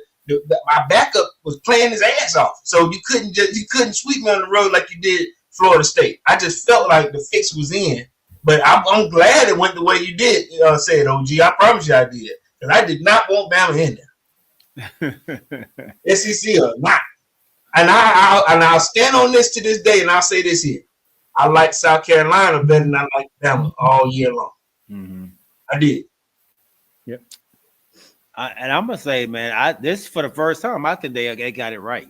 my backup was playing his ass off. So you couldn't sweep me on the road like you did Florida State. I just felt like the fix was in. But I'm glad it went the way you did. Say it, OG. I promise you, I did, because I did not want Bama in there. SEC or not. And I'll stand on this to this day, and I'll say this here. I like South Carolina better than I like Bama all year long. Mm-hmm. I did. Yep. And I'm gonna say, man, this for the first time, I think they got it right.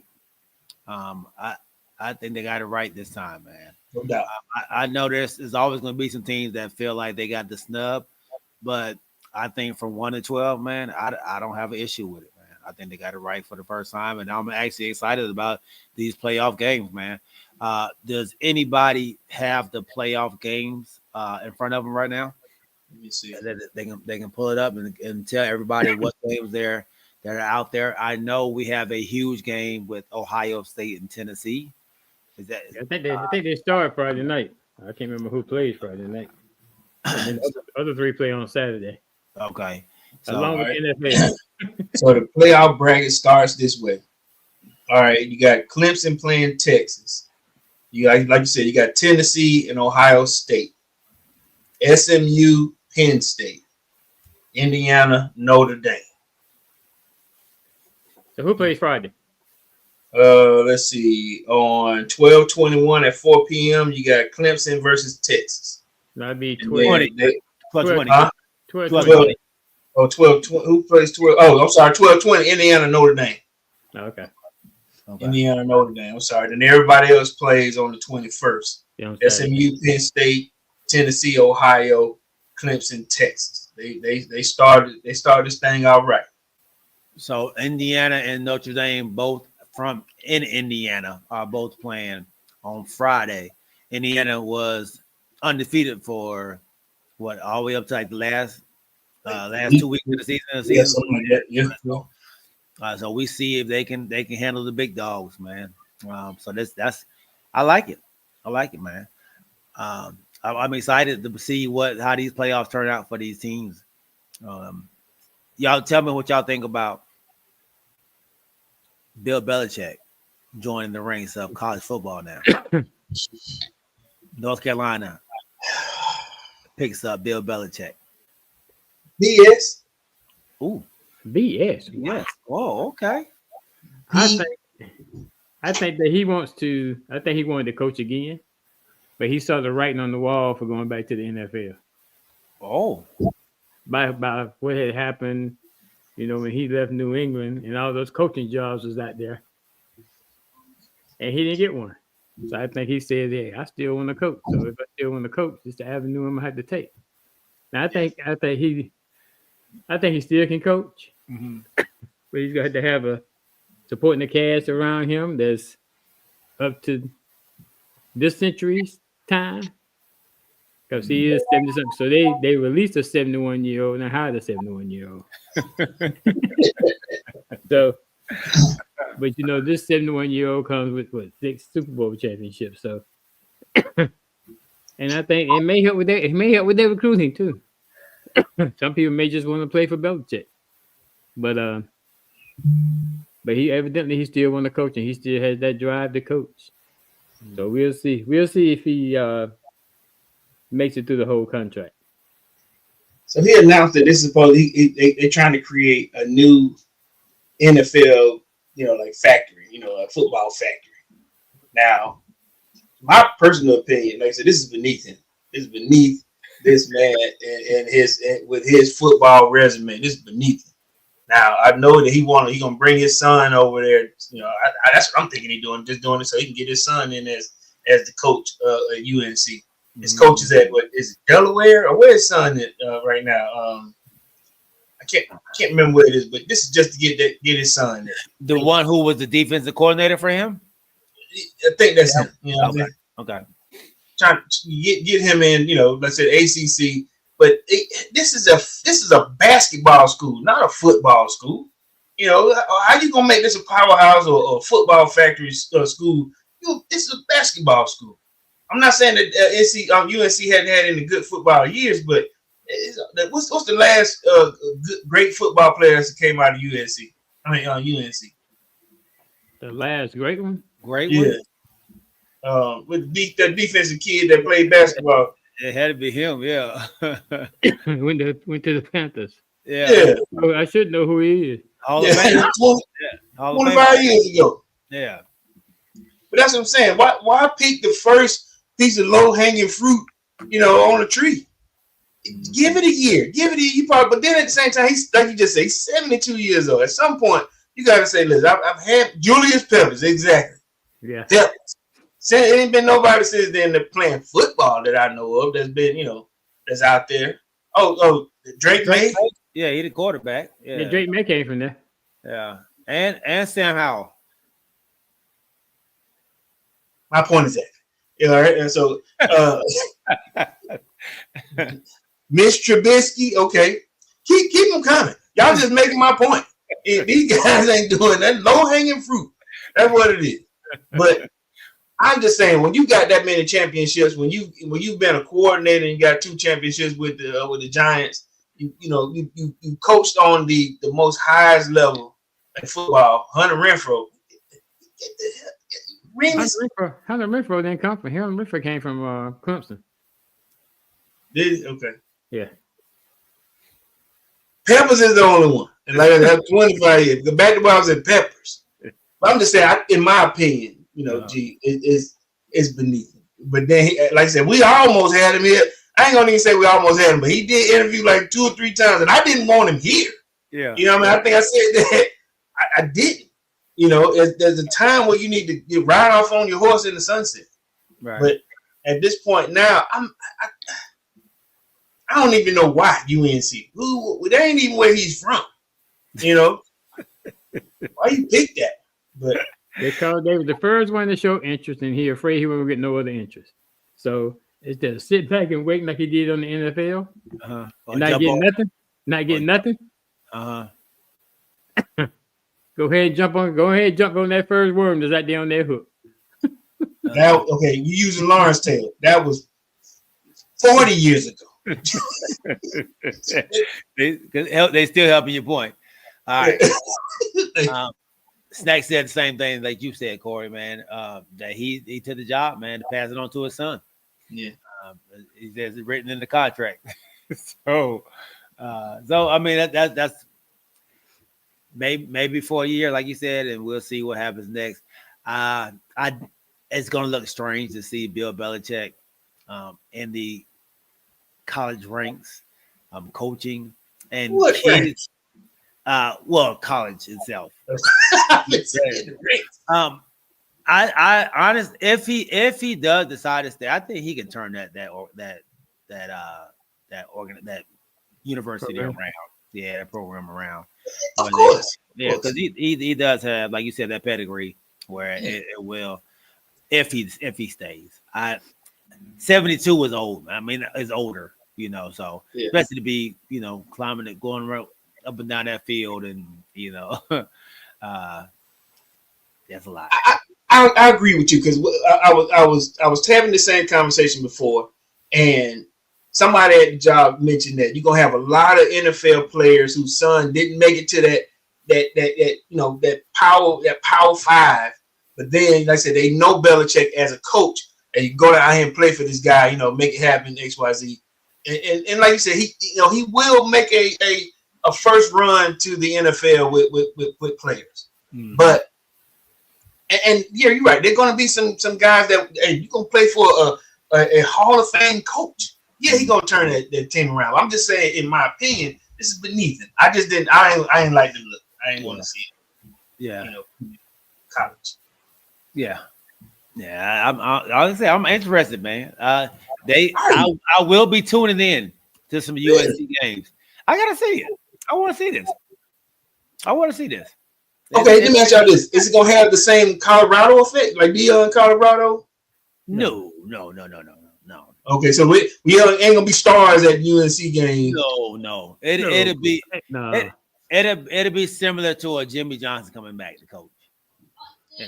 I think they got it right this time, man. No doubt. I know there's always going to be some teams that feel like they got the snub, but I think from 1 to 12, man, I don't have an issue with it, man. I think they got it right for the first time, and I'm actually excited about these playoff games, man. Does anybody have the playoff games in front of them right now? Let me see. They can pull it up and tell everybody what games that are out there. I know we have a huge game with Ohio State and Tennessee. Is that? I think they start Friday night. I can't remember who plays Friday night. And then the other three play on Saturday. Okay. So, along with NFL. So the playoff bracket starts this way. All right, you got Clemson playing Texas. You got, like you said, you got Tennessee and Ohio State. SMU, Penn State. Indiana, Notre Dame. So who plays Friday? Let's see. On 12/21 at 4 p.m., you got Clemson versus Texas. That'd be 20. 12. Huh? 12. Oh, 12. Who plays 12? Oh, I'm sorry. 12/20. Indiana, Notre Dame. Okay. Indiana, Notre Dame. I'm sorry. Then everybody else plays on the 21st. Yeah, SMU, Penn State, Tennessee, Ohio, Clemson, Texas. They started this thing all right. So Indiana and Notre Dame, both in Indiana, are both playing on Friday. Indiana was undefeated for what, all the way up to like the last 2 weeks of the season. Yeah, something like that. Yeah. So we see if they can handle the big dogs, man. So that's I like it. I like it, man. I'm excited to see how these playoffs turn out for these teams. Y'all tell me what y'all think about Bill Belichick joining the ranks of college football now. North Carolina picks up Bill Belichick. BS. Ooh, BS. yes. Oh, okay. I think that he wants to. I think he wanted to coach again, but he saw the writing on the wall for going back to the NFL. Oh, By what had happened, when he left New England and all those coaching jobs was out there, and he didn't get one. So I think he said, "Hey, I still want to coach. So if I still want to coach, it's the avenue I'm gonna have to take." Now I think he still can coach, but he's got to have a supporting the cast around him that's up to this century's time. Because he is 77. So they released a 71-year-old and hired a 71-year-old. So, but this 71-year-old comes with 6 Super Bowl championships. So, and I think it may help with that. It may help with their recruiting too. Some people may just want to play for Belichick, but he still want to coach, and he still has that drive to coach. So we'll see. We'll see if he makes it through the whole contract. So he announced that this is they're trying to create a new NFL, like factory, a football factory. Now, my personal opinion, like I said, this is beneath him. This is beneath this man and with his football resume. This is beneath him. Now, I know that he's gonna bring his son over there. That's what I'm thinking he's doing, just doing it so he can get his son in as the coach at UNC. His coach is at is it Delaware, or where his son at right now? I can't remember where it is, but this is just to get his son there. The one who was the defensive coordinator for him? I think that's him. Okay. Trying to get him in, let's say ACC. But this is a basketball school, not a football school. How you gonna make this a powerhouse or a football factory school? This is a basketball school. I'm not saying that UNC hadn't had any good football years, but what's the last great football players that came out of UNC? UNC. The last great one? Great one? With the defensive kid that played basketball. It had to be him, yeah. went to the Panthers. Yeah. Oh, I should know who he is. Hall of Fame. 25 years ago. Yeah. But that's what I'm saying. Why pick the first piece of low-hanging fruit, on the tree? Give it a year. You probably, but then at the same time, he's like you just say, he's 72 years old. At some point, you gotta say, listen, I've had Julius Peppers, exactly. Yeah. Since it ain't been nobody since then that playing football that I know of that's been, that's out there. Oh, Drake May. Yeah, he the quarterback. Yeah, Drake May came from there. Yeah, and Sam Howell. My point is that. Yeah, all right. And so Miss Trubisky, okay. Keep them coming. Y'all just making my point. These guys ain't doing that low-hanging fruit. That's what it is. But I'm just saying, when you got that many championships, when you've been a coordinator and you got 2 championships with the Giants, you coached on the most highest level in football. Hunter Renfrow. Hunter Renfrow didn't come from here. Hunter Renfrow came from Clemson. Did okay. Yeah. Peppers is the only one. And like I have 25 years. Go back to where I was at Peppers. But I'm just saying, in my opinion, it's beneath him. But then, like I said, we almost had him here. I ain't gonna even say we almost had him, but he did interview like 2 or 3 times, and I didn't want him here. Yeah. You know what I mean? I think I said that. I didn't. There's a time where you need to get ride off on your horse in the sunset. Right. But at this point now, I don't even know why UNC. That ain't even where he's from. Why you pick that? But because they were the first one to show interest, and he afraid he won't get no other interest. So instead of sit back and wait like he did on the NFL, and not getting nothing. Go ahead and jump on that first worm that's out there on that hook. Okay, you using Lawrence Taylor. That was 40 years ago. they still helping your point. All right. Snack said the same thing like you said, Corey, man. That he took the job, man, to pass it on to his son. Yeah. He says it's written in the contract. so I mean that's maybe for a year, like you said, and we'll see what happens next. It's gonna look strange to see Bill Belichick in the college ranks, college itself. I honest, if he does decide to stay, I think he can turn that university program around. Yeah, that program around. Of course. Yeah, because he does have, like you said, that pedigree where it will, if he stays. 72 was old. I mean, it's older, so especially to be, climbing it, going up and down that field, and that's a lot. I agree with you, because I was having the same conversation before, and somebody at the job mentioned that you're gonna have a lot of NFL players whose son didn't make it to that power 5, but then, like I said, they know Belichick as a coach, and you go down here and play for this guy, make it happen, XYZ, and like you said, he will make a first run to the NFL with players, but. And yeah, you're right. There are going to be some guys that you're going to play for a Hall of Fame coach. Yeah, he's going to turn that team around. I'm just saying, in my opinion, this is beneath him. I just didn't. I ain't like the look. I ain't want to see it. Yeah. College. Yeah. I'm interested, man. I will be tuning in to some USC games. I gotta see it. I want to see this. Okay, let me ask y'all this: is it gonna have the same Colorado effect, like Deion Colorado? No. Okay, so we ain't gonna be stars at UNC games. No. It'll be similar to a Jimmy Johnson coming back to coach.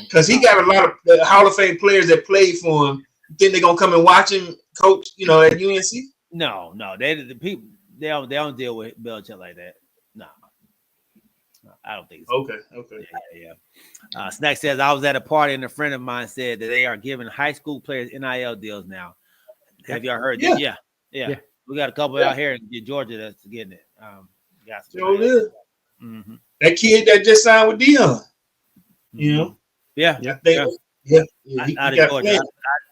Because he got a lot of the Hall of Fame players that played for him. You think they're gonna come and watch him coach? At UNC? No. They don't deal with Belichick like that. No. I don't think so. Okay. Yeah. Snack says, I was at a party and a friend of mine said that they are giving high school players NIL deals now. Have y'all heard that? Yeah. We got a couple out here in Georgia that's getting it. Mm-hmm. That kid that just signed with Deion. Yeah. Out of Georgia,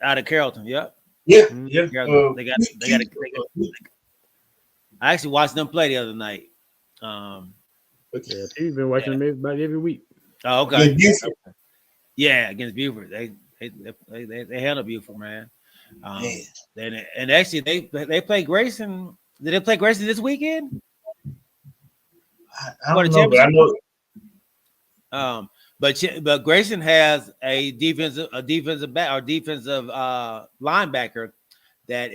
out of Carrollton. Yep. Yeah. They got. I actually watched them play the other night. He's been watching them about every week. Oh, okay. Yeah, against Buford. They handle Buford, man. Man. And actually they play Grayson. Did they play Grayson this weekend? I For don't the know, but I championship? know. But Grayson has a defensive back or defensive linebacker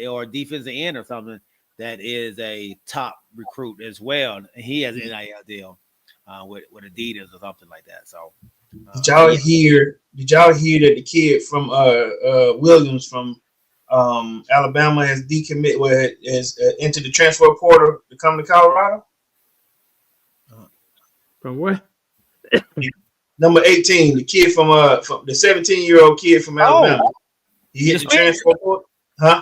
or defensive end or something that is a top recruit as well. He has an NIL deal with Adidas or something like that. So Did y'all hear? Did y'all hear that the kid from Williams from Alabama has decommitted, has entered the transfer portal to come to Colorado? From what? Number 18, the kid from the 17-year-old kid from Alabama. He hit the transfer portal, huh?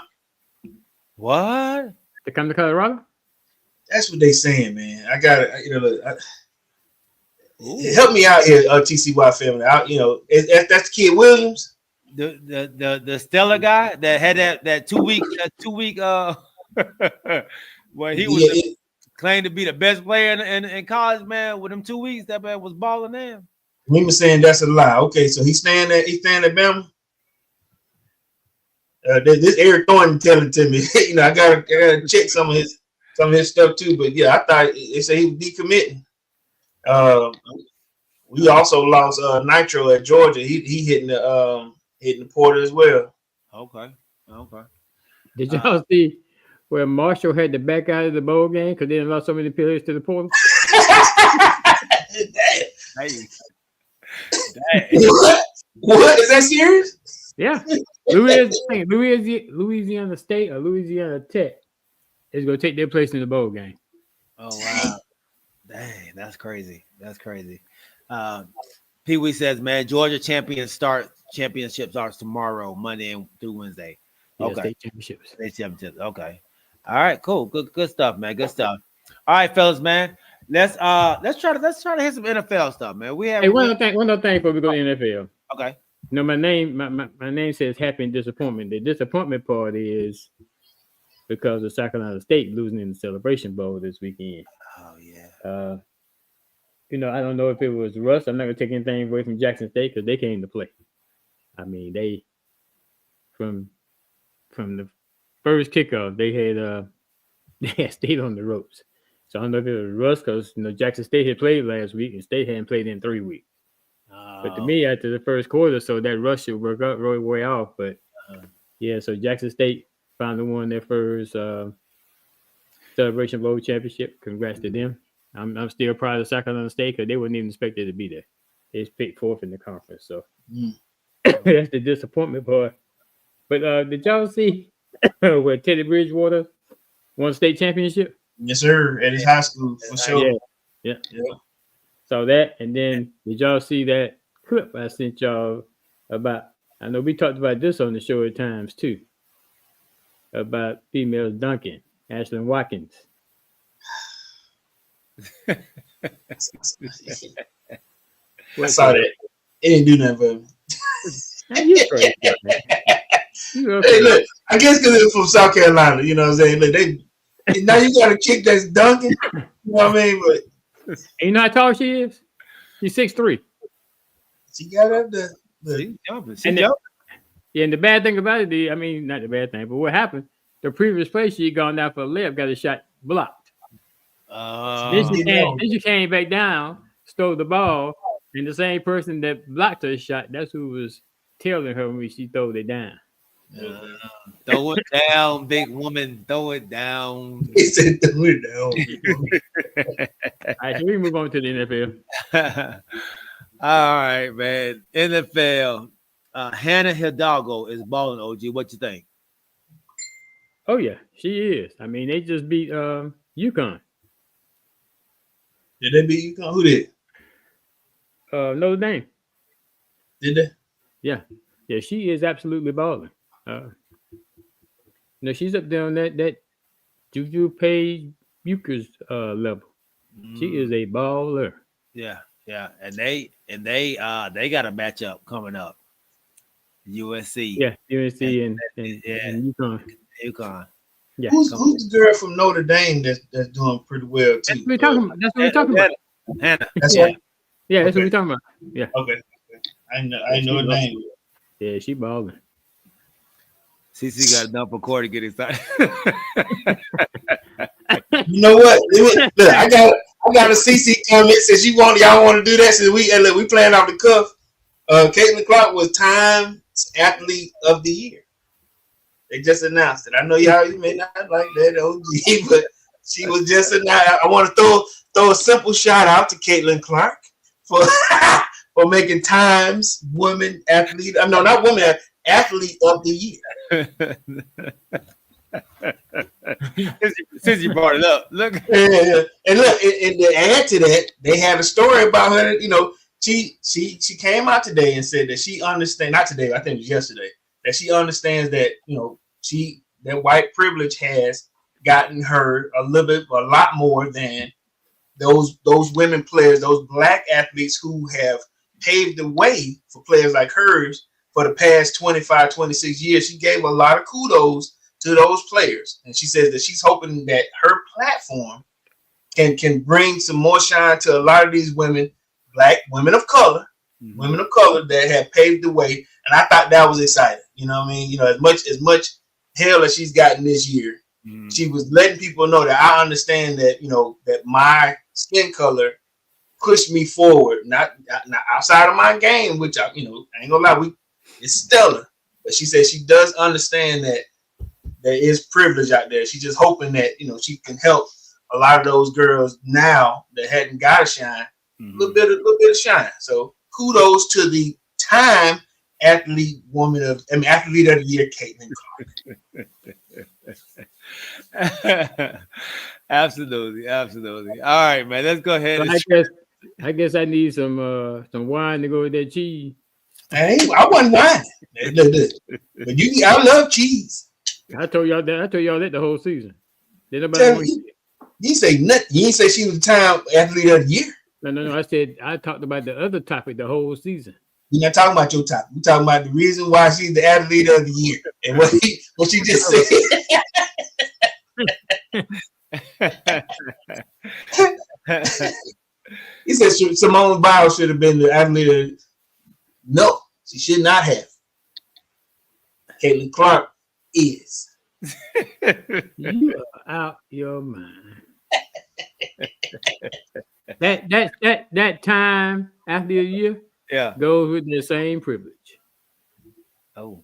What? To come to Colorado? That's what they saying, man. I got to, help me out here, TCY family. That's the kid Williams. The stellar guy that had that 2 week where he was claimed to be the best player in college, man. With them 2 weeks, that man was balling in. Remember saying that's a lie. Okay, so he's staying at Bama. This Eric Thornton telling to me, I gotta check some of his stuff too. But yeah, I thought they say he was decommitting. We also lost Nitro at Georgia. He hitting the portal as well. Okay. Did y'all see where Marshall had to back out of the bowl game because they lost so many players to the portal? What? Is that serious? Yeah. Louisiana State or Louisiana Tech is going to take their place in the bowl game. Oh, wow. Dang, that's crazy. Pee Wee says, man, Georgia championship starts tomorrow, Monday and through Wednesday. Okay. State championships. Okay. All right, cool. Good stuff, man. Good stuff. All right, fellas, man. Let's try to hit some NFL stuff, man. One other thing before we go to the NFL. Okay. My name says happy and disappointment. The disappointment part is because of South Carolina State losing in the Celebration Bowl this weekend. Oh yeah. I don't know if it was Russ. I'm not gonna take anything away from Jackson State because they came to play. I mean, they from the first kickoff they had stayed on the ropes. So I don't know if it was Russ because Jackson State had played last week and State hadn't played in 3 weeks. But to me, after the first quarter, so that rush should work out really way off. But yeah, so Jackson State finally won their first Celebration Bowl championship. Congrats to them. I'm still proud of South Carolina State because they wasn't even expected to be there. They just picked 4th in the conference. So that's the disappointment part. But did y'all see where Teddy Bridgewater won state championship? Yes, sir. At his high school, for sure. Yeah. So that, and then did y'all see that clip I sent y'all about? I know we talked about this on the show at times too. About females dunking, Ashlyn Watkins. I saw that. It didn't do nothing for me. You crazy, man. Hey, look, I guess because it's from South Carolina, you know what I'm saying? Look, now you got a chick that's dunking, you know what I mean? But and you know how tall she is? She's 6'3". She got up there. And the bad thing about it, not the bad thing, but what happened? The previous play she had gone down for a layup, got a shot blocked. Then she came back down, stole the ball, and the same person that blocked her shot, that's who was tailing her when she threw it down. Throw it down, big woman. Throw it down. He said throw it down. All right, so we move on to the NFL. All right, man. NFL. Hannah Hidalgo is balling, OG. What you think? Oh, yeah, she is. I mean, they just beat UConn. Did they beat UConn? Who did? Notre Dame. Did they? Yeah, she is absolutely balling. She's up there on that Juju Page Bucher's level. She is a baller. Yeah, and they got a matchup coming up. USC. Yeah, USC and UConn. Yeah. Who's the girl from Notre Dame that's doing pretty well too? That's what we're talking about. Hannah. That's right. Yeah, that's what we're talking about. Yeah. Okay. I know her name. Yeah, she balling. CC got enough for Corey to get excited. You know what? Look, I got a CC comment. Since y'all want to do that, since we playing off the cuff. Caitlin Clark was Times Athlete of the Year. They just announced it. I know y'all you may not like that OG, but she was just announced. I want to throw a simple shout out to Caitlin Clark for for making Times Woman Athlete. No, not Woman Athlete of the Year. Since you brought it up, look. Yeah. And look, and to add to that, they had a story about her. You know, she came out today and said that she understands. Not today, I think it was yesterday. That she understands that that white privilege has gotten her a lot more than those women players, those black athletes who have paved the way for players like hers for the past 25, 26 years. She gave a lot of kudos to those players. And she says that she's hoping that her platform can bring some more shine to a lot of these women, black women of color, women of color that have paved the way. And I thought that was exciting. You know what I mean? You know, as much hell as she's gotten this year, she was letting people know that I understand that, that my skin color pushed me forward, not outside of my game, which I ain't gonna lie, it's stellar. But she said she does understand that there is privilege out there. She's just hoping that she can help a lot of those girls now that hadn't got a shine, a little bit of shine. So kudos to the Time Athlete of the Year, Caitlin Clark. Absolutely. All right, man. Let's go ahead. So I guess I need some wine to go with that cheese. I wasn't wine. But I love cheese. I told y'all that the whole season. Did nobody you say nothing. You didn't say she was the Time Athlete of the Year. No. I said I talked about the other topic the whole season. You're not talking about your topic. We're talking about the reason why she's the Athlete of the Year and what she just said. He said Simone Biles should have been the Athlete of No, she should not have. Caitlin Clark is. You are out your mind. that Time Athlete of the Year goes with the same privilege. Oh.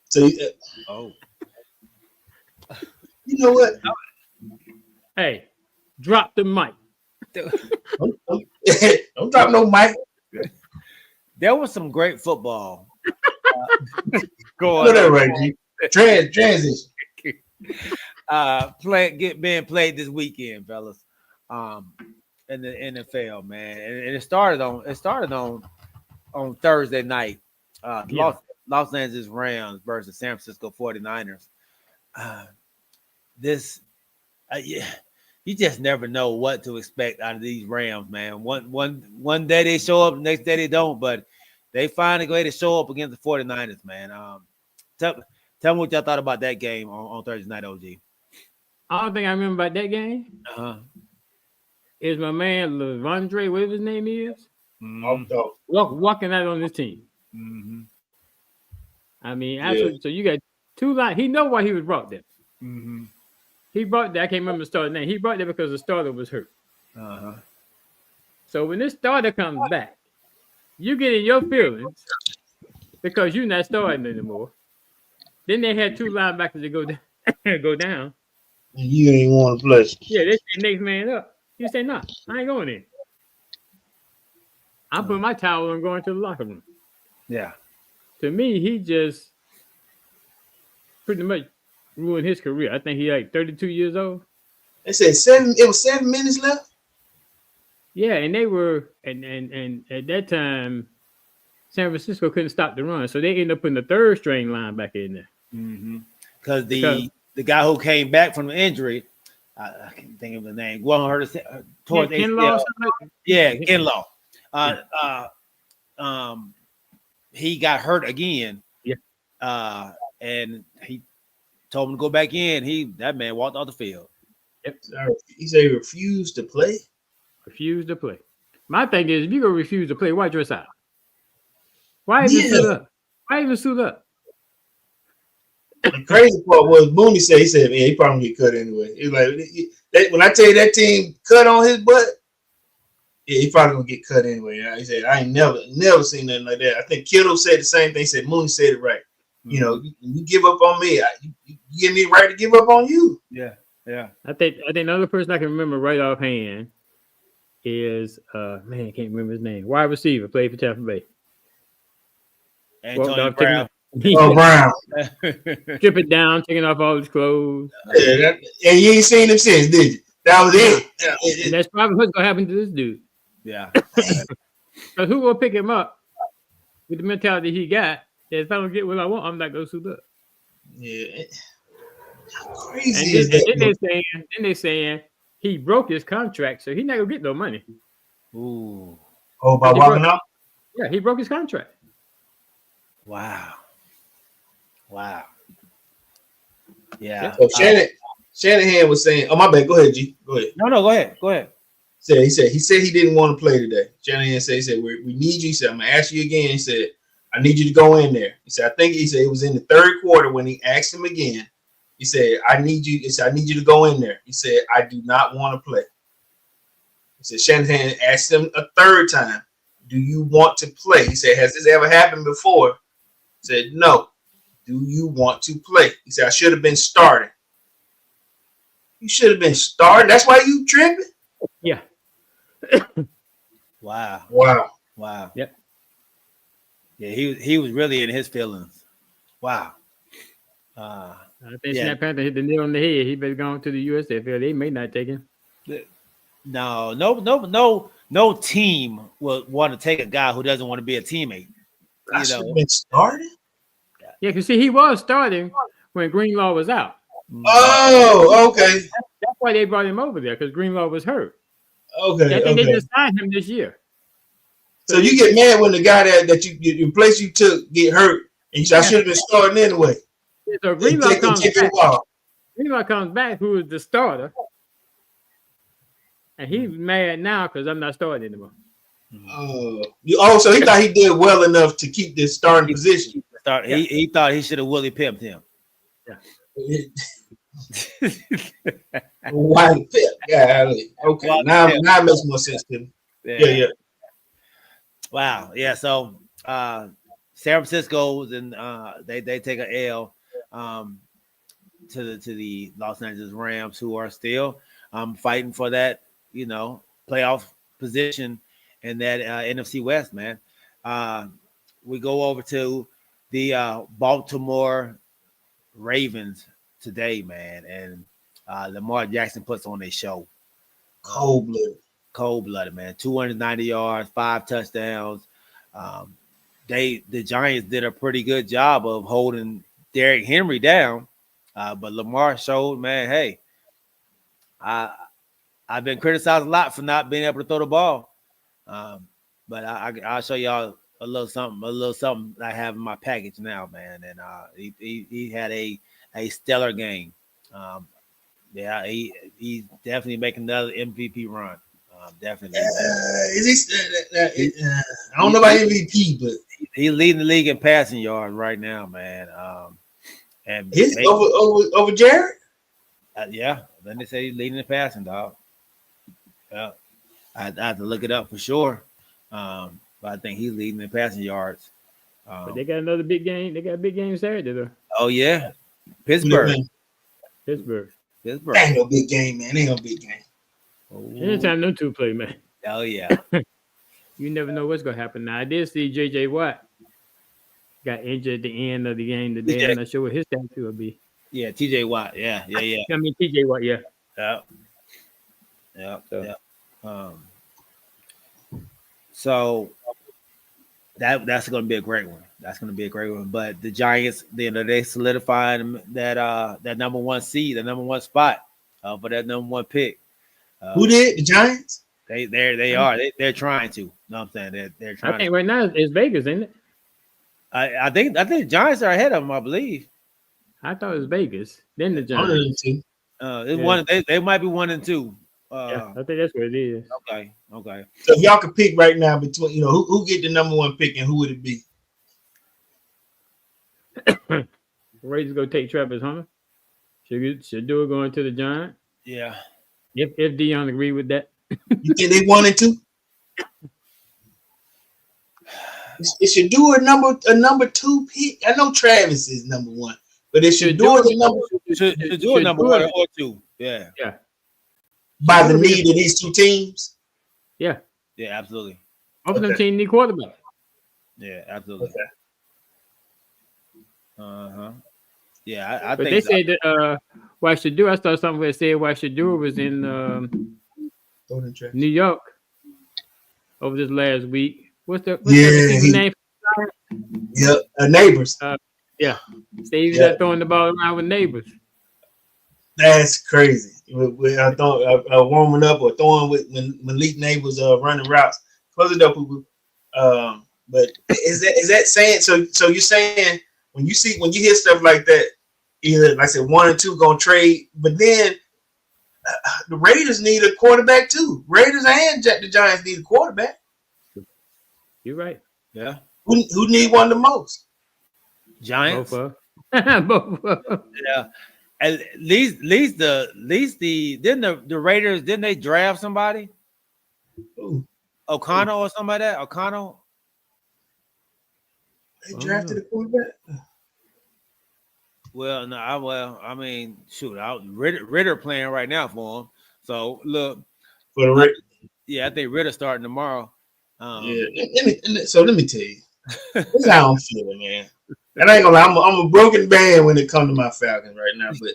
So you know what? Hey, drop the mic. Don't drop no mic. There was some great football going on. Right, G. Transition. Being played this weekend, fellas. In the NFL, man, and it started on Thursday night. Los Angeles Rams versus San Francisco 49ers. You just never know what to expect out of these Rams, man. One day they show up, the next day they don't, but they find a way to show up against the 49ers, man. Tell me what y'all thought about that game on Thursday night, OG. All thing I remember about that game is my man Levondre, whatever his name is, walking out on this team. Mm-hmm. I mean, absolutely. Yeah. So you got two lines. He know why he was brought there. Mm-hmm. He brought that. I can't remember the starter's name. He brought that because the starter was hurt. So when this starter comes back, you get in your feelings because you're not starting anymore. Then they had two linebackers to go down. And you ain't want to play. Yeah, they say next man up. You say, nah, I ain't going in. I'm putting my towel and going to the locker room. Yeah. To me, he just pretty much ruined his career. I think he like 32 years old. They said it was 7 minutes left. Yeah, and they were and at that time, San Francisco couldn't stop the run, so they ended up putting the third string linebacker in there. Because the guy who came back from the injury, I can't think of the name. Well, heard towards Kinlaw. Kinlaw. He got hurt again. Yeah. And he told him to go back in. That man walked off the field. Yep. He said he refused to play. Refused to play. My thing is, if you're gonna refuse to play, why dress out? Why is it sit up? Why even suit up? The crazy part was Mooney said, man, he probably get cut anyway. He's like, when I tell you that team cut on his butt, yeah, he probably gonna get cut anyway. He said, I ain't never seen nothing like that. I think Kittle said the same thing. He said Mooney said it right. You know, you give up on me, you give me the right to give up on you. Yeah. I think the other person I can remember right offhand is man, I can't remember his name. Wide receiver, played for Tampa Bay. Antonio Brown. Oh, Brown. Strip it down, taking off all his clothes. Yeah, and you ain't seen him since, did you? That was it. And that's probably what's gonna happen to this dude. Yeah. Because who will pick him up with the mentality he got? That if I don't get what I want, I'm not gonna suit up. Yeah. How crazy And is that? then they saying he broke his contract, so he's not gonna get no money. Ooh. Oh, by walking out? Yeah, he broke his contract. Wow. Yeah. So Shanahan was saying, "Oh, my bad. Go ahead, G. Go ahead." No, go ahead. He said he didn't want to play today. Shanahan said, we need you. He said, I'm gonna ask you again. He said, I need you to go in there. He said, he said it was in the third quarter when he asked him again. He said, I need you to go in there. He said, I do not want to play. He said, Shanahan asked him a third time, do you want to play? He said, has this ever happened before? He said, no. Do you want to play? He said, I should have been starting. You should have been starting. That's why you tripping? Yeah. Wow. Yep. Yeah, he was really in his feelings. Wow. I think Snap Panther hit the nail on the head. He better go on to the USFL. They may not take him. No team will want to take a guy who doesn't want to be a teammate. I should have been starting. Yeah, because see, he was starting when Greenlaw was out. Oh, okay. That's why they brought him over there, because Greenlaw was hurt. Okay. I think they just signed him this year. So you get mad when the guy that you place you took get hurt, and you say, I should have been starting anyway. So Greenlaw comes back, who is the starter, and he's mad now because I'm not starting anymore. So he thought he did well enough to keep this starting position. He thought he should have Willie pimped him. Yeah. White pip. Yeah. Okay. Now it makes more sense to me. Yeah. Wow. Yeah. So San Francisco's and they take an L to the Los Angeles Rams, who are still fighting for that playoff position in that NFC West, man. We go over to the Baltimore Ravens today, man, and Lamar Jackson puts on a show. Cold-blooded, man. 290 yards, 5 touchdowns. The Giants did a pretty good job of holding Derrick Henry down, but Lamar showed, man, hey, I've been criticized a lot for not being able to throw the ball, but I'll show y'all a little something I have in my package now, man. And he had a stellar game. He's definitely making another MVP run. Definitely. I don't know about MVP, but he's leading the league in passing yards right now, man. And he's over Jared. Yeah, then they say he's leading the passing, dog. Yeah, I have to look it up for sure. But I think he's leading the passing yards. But they got another big game. They got a big game Saturday, though. Oh yeah, Pittsburgh. Ain't no big game, man. Ain't no big game. Anytime them two play, man. Oh yeah. You never know what's gonna happen. Now I did see JJ Watt got injured at the end of the game today. I'm not sure what his statue will be. Yeah, TJ Watt. Yeah. I mean TJ Watt, yeah. So that's going to be a great one. But the Giants, they solidified that number one seed, the number one spot for that number one pick. Who did? The Giants? They are. They're trying to. You know what I'm saying? They're trying. I think right now it's Vegas, isn't it? I think the Giants are ahead of them, I believe. I thought it was Vegas. Then the Giants. One. They might be 1 and 2. I think that's what it is. Okay. So if y'all could pick right now between, who get the number one pick and who would it be? Raiders go take Travis Hunter. Should do it going to the Giants. Yeah. If Dion agree with that. You think they 1-2? It should do a number 2 pick. I know Travis is number 1, but it should do it a number. Should do a number 1 or 2. Yeah. Yeah. By the need of these two teams. Yeah. Yeah, absolutely. Both of them teams need quarterback. Yeah, absolutely. Okay. Yeah, I but think they said that what I should do. I saw something where it said what I should do was in New York over this last week. What's that name? Yep, Neighbors. Yeah, Steve's not throwing the ball around with Neighbors. That's crazy. I thought warming up or throwing with when Malik Neighbors running routes. Close it up, but is that saying so? You're saying when you hear stuff like that, either like I said 1 or 2 gonna trade, but then the Raiders need a quarterback too. Raiders and the Giants need a quarterback. You're right. Yeah. Who need one the most? Giants. Both. Yeah. At least didn't the Raiders didn't they draft somebody? Ooh. O'Connell or something like that? O'Connell. They drafted a quarterback. Well, no, I mean, shoot, Ritter playing right now for him. So look, For the yeah, I think Ritter starting tomorrow. Yeah, let me tell you, this is how I'm feeling, man. And I ain't gonna lie, I'm a broken band when it comes to my Falcons right now, but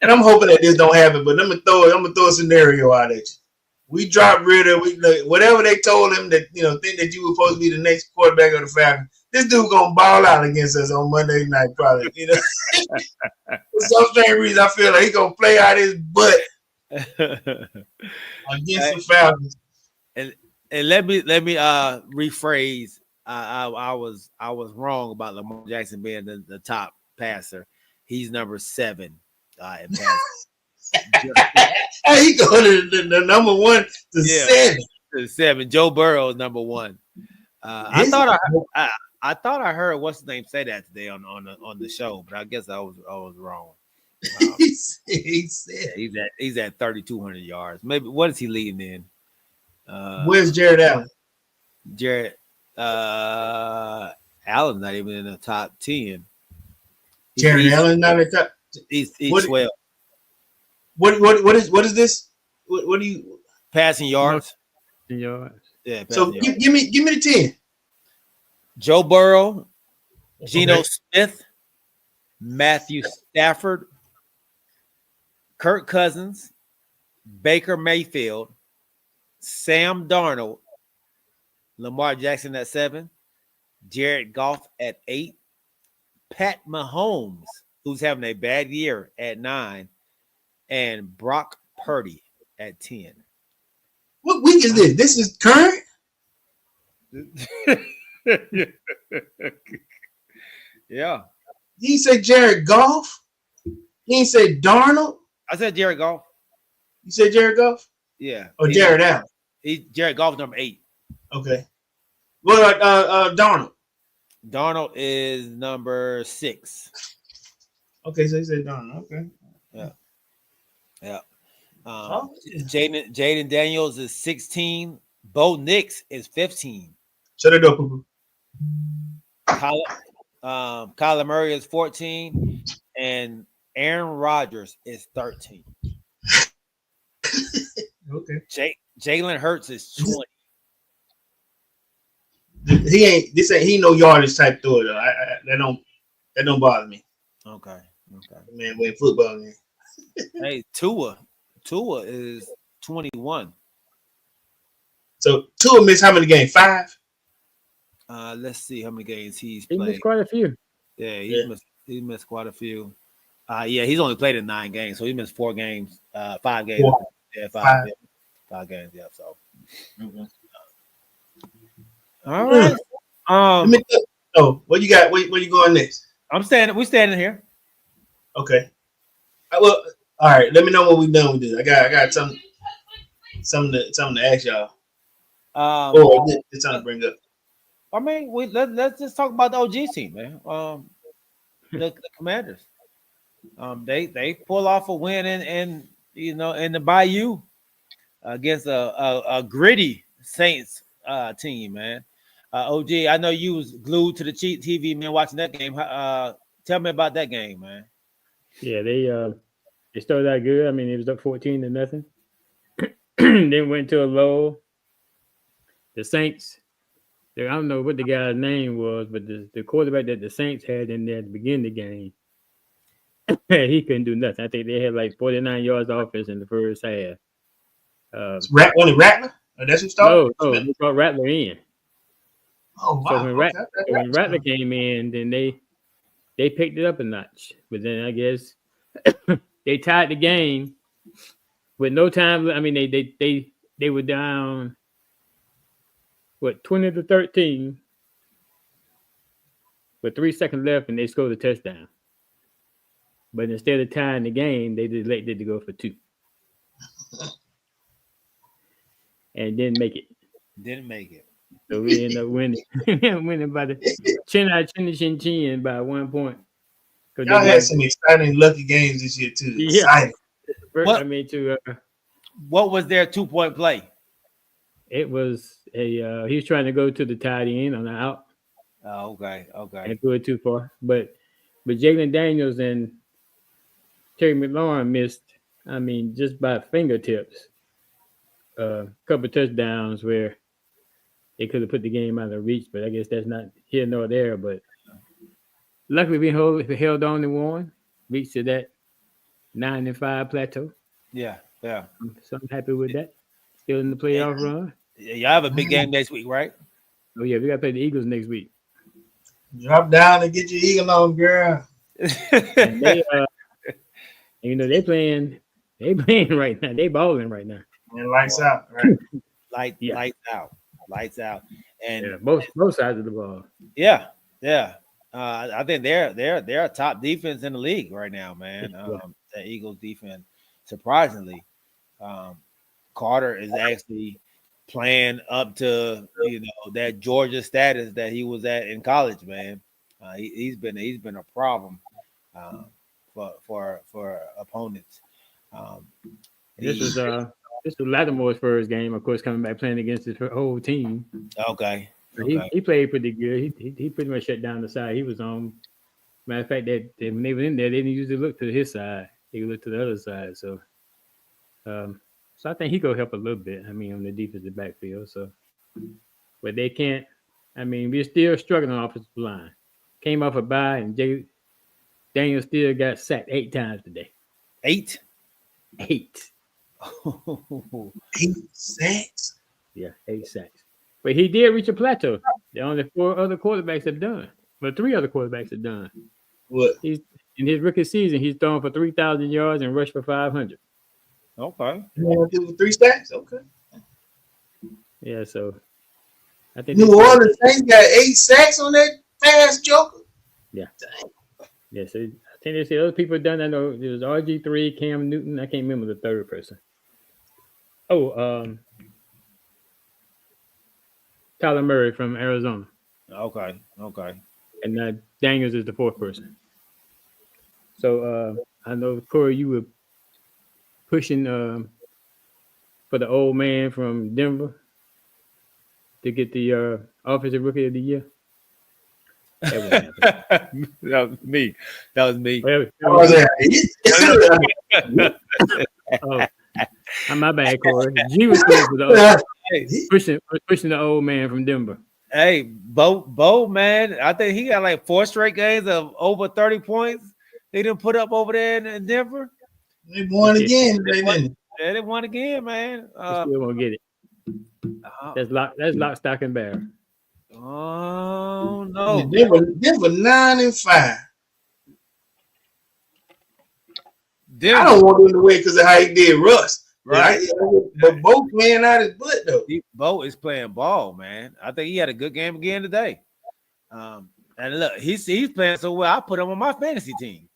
and I'm hoping that this don't happen. But I'm gonna throw a scenario out at you. We drop Ritter, whatever they told him that think that you were supposed to be the next quarterback of the Falcons. This dude gonna ball out against us on Monday night, probably. For some strange reason, I feel like he gonna play out his butt against the Falcons. And let me rephrase. I was wrong about Lamar Jackson being the top passer. He's number 7 in passing. He go to the number 1 to 7. To 7. Joe Burrow is number 1. I thought I heard what's his name say that today on the show, but I guess I was wrong. He said he's at 3,200 yards. Maybe what is he leading in? Where's Jared Allen? Jared Allen's not even in the top 10. Jared Allen not in the top. He's 12. What is this? What do you passing yards? Yards. Yeah. So yards. give me the 10. Joe Burrow, Geno Smith, Matthew Stafford, Kirk Cousins, Baker Mayfield, Sam Darnold, Lamar Jackson at 7, Jared Goff at 8, Pat Mahomes, who's having a bad year, at 9, and Brock Purdy at 10. What week is this? This is current? Yeah. He said Jared Goff. He ain't say Darnold. I said Jared Goff. You said Jared Goff? Yeah. Or Jared Allen? Jared Goff number 8. Okay. What about Darnold? Darnold is number 6. Okay, so he said Darnold. Okay. Yeah. Jaden Daniels is 16. Bo Nix is 15. Shut it up, Poo-Poo. Kyler Murray is 14, and Aaron Rodgers is 13. Okay. Jalen Hurts is 20. He no yardage type thrower though. That don't bother me. Okay. Man, we're football man. Hey, Tua is 21. So Tua missed how many games? 5? Let's see how many games he's He played. missed quite a few. Yeah, he missed quite a few. He's only played in 9 games, so he missed 4 games, 5 games. 4. Yeah, 5. 5. Yeah, 5 games. Yeah, so. All right. What you got? Where you going next? We're standing here. Okay. Well, all right. Let me know what we done with this. I got something to ask y'all. It's time to bring up. I mean, let's just talk about the OG team, man. the Commanders. They pull off a win in the Bayou against a gritty Saints team, man. OG, I know you was glued to the TV, man, watching that game. Tell me about that game, man. Yeah, they started out good. I mean, it was up 14-0. Then went to a low. The Saints, I don't know what the guy's name was, but the quarterback that the Saints had in there at the beginning of the game, he couldn't do nothing. I think they had like 49 yards offense in the first half. Only Rattler? Oh, that's who started? No, they brought Rattler in. Oh, wow. So when Rattler came in, then they picked it up a notch. But then I guess they tied the game with no time. I mean, they were down 20-13 with 3 seconds left, and they scored a touchdown. But instead of tying the game, they just elected to go for 2, and didn't make it. Didn't make it. So we ended up winning, winning by the chin by 1 point. Y'all had some exciting lucky games this year too. Yeah. Exciting. What was their 2-point play? It was he was trying to go to the tight end on the out. Oh, okay. And threw it too far. But Jalen Daniels and Terry McLaurin missed, I mean, just by fingertips, a couple touchdowns where they could have put the game out of reach, but I guess that's not here nor there. But luckily we held on and won, reached to that 9-5 plateau. Yeah. So I'm happy with that. Still in the playoff run. Yeah, y'all have a big game next week, right? Oh yeah, we got to play the Eagles next week. Drop down and get your eagle on, girl. And they, they playing right now. They balling right now. And lights out, right? Lights out. And both sides of the ball. Yeah. I think they're a top defense in the league right now, man. The Eagles defense, surprisingly, Carter is actually playing up to that Georgia status that he was at in college, man. He's been a problem for opponents. This was Lattimore's first game, of course, coming back playing against his whole team. Okay. He played pretty good. He pretty much shut down the side he was on. Matter of fact, that when they were in there, they didn't usually look to his side. They looked to the other side. So, I think he could help a little bit. I mean, on the defensive backfield. So, but they can't. I mean, we're still struggling on offensive line. Came off a bye, and Daniel still got sacked 8 times today. 8. 8 sacks. Yeah, 8 sacks. But he did reach a plateau. The only 4 other quarterbacks have done. But 3 other quarterbacks have done. What? In his rookie season, he's thrown for 3,000 yards and rushed for 500. Okay. You do 3 sacks? Okay. Yeah, so I think New Orleans Saints got 8 sacks on that fast joker. Yeah. Dang. Yeah, so I think they say other people have done that. I know there was RG3, Cam Newton. I can't remember the third person. Oh, Tyler Murray from Arizona. Okay. And Daniels is the 4th person. So I know, Corey, you were pushing for the old man from Denver to get the Offensive Rookie of the Year. That was me. My bad, Corey. G was pushing the old man from Denver. Hey, Bo, man, I think he got like 4 straight games of over 30 points. They didn't put up over there in Denver. They won again. They won again, man. Still won't get it. That's lock, stock, and barrel. Oh no! Denver 9-5. I don't want them to win because of how he did Russ. Right. But both playing out his butt though. Bo is playing ball, man. I think he had a good game again today. And look, he's playing so well. I put him on my fantasy team.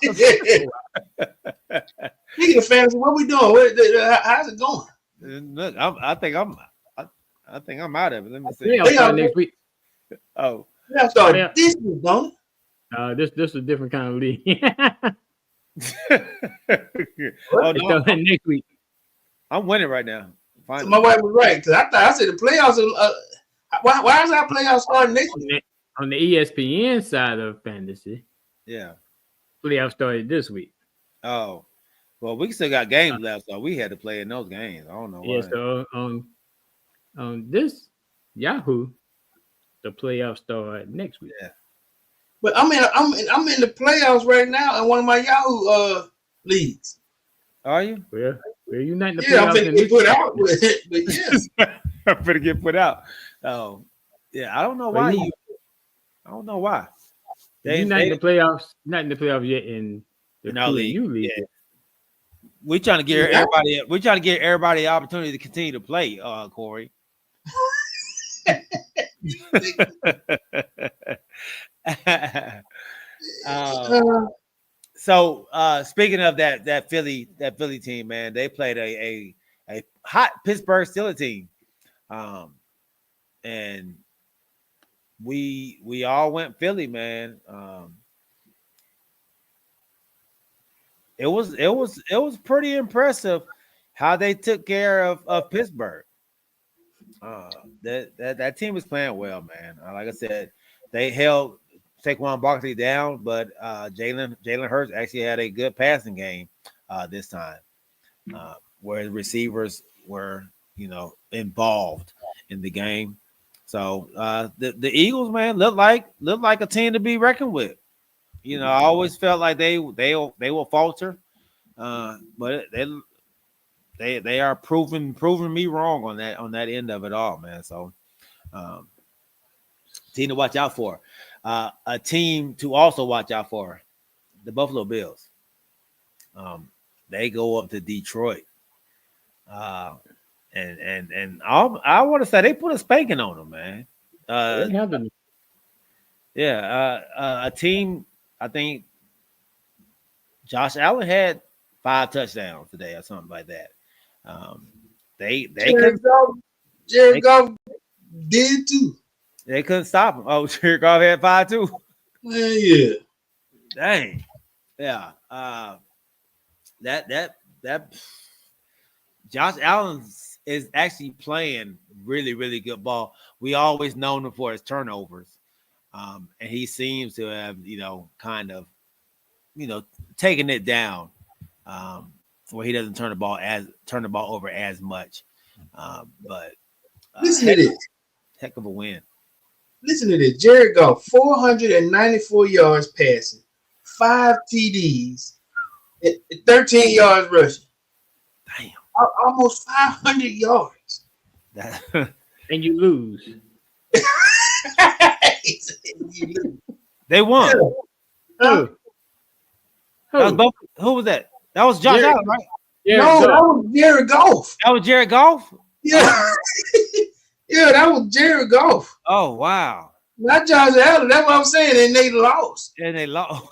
Speaking of fantasy, what we doing? How's it going? Look, I think I'm out of it. Let me see. Playoffs start next week. Oh, playoffs start this week, don't it? This is a different kind of league. Oh, It's no, starting next week. I'm winning right now. So Finally. my wife was right because I said the playoffs. Why is our playoffs starting next week? On the ESPN side of fantasy, Yeah. playoffs started this week. Oh, well, we still got games left, so we had to play in those games. I don't know why. Yeah, so on this Yahoo, the playoffs start next week. Yeah. But I'm in the playoffs right now in one of my Yahoo leagues. Are you? Well, you're not in the Yeah, I'm playoffs. finna get put out with it, but yes. I'm gonna get put out. Oh, yeah. I don't know why Well, you. I don't know why. You're not in the playoffs. Not in the playoffs yet in the in our Crew league. and You league. Yeah. We're trying to give everybody. We're trying to give everybody the opportunity to continue to play. Corey. So speaking of that Philly team, man, they played a hot Pittsburgh Steelers team, and we all went Philly, man. It was pretty impressive how they took care of Pittsburgh. That team was playing well, man. Like I said, they held Saquon Barkley down, but Jalen Hurts actually had a good passing game this time, where the receivers were, involved in the game. So the Eagles, man, look like a team to be reckoned with. I always felt like they will falter, but they are proving me wrong on that end of it all, man. So, team to watch out for. A team to also watch out for, the Buffalo Bills. They go up to Detroit, and I want to say they put a spanking on them, man. A team. I think Josh Allen had 5 touchdowns today or something like that. Jared Goff did too. They couldn't stop him. Oh, Jared Goff had 5 too. Yeah. Dang. Yeah. That Josh Allen is actually playing really, really good ball. We always known him for his turnovers. And he seems to have, kind of, taking it down, where he doesn't turn the ball over as much. But listen to this. Heck of a win. Listen to this. Jared Goff, 494 yards passing, 5 TDs, 13 yards rushing. Damn. Almost 500 yards. And you lose. They won. Who was that? That was Josh Allen, right? No, that was Jared Goff. That was Jared Goff? Yeah. Yeah, that was Jared Goff. Oh, wow. Not Josh Allen. That's what I'm saying. And they lost. And they lost.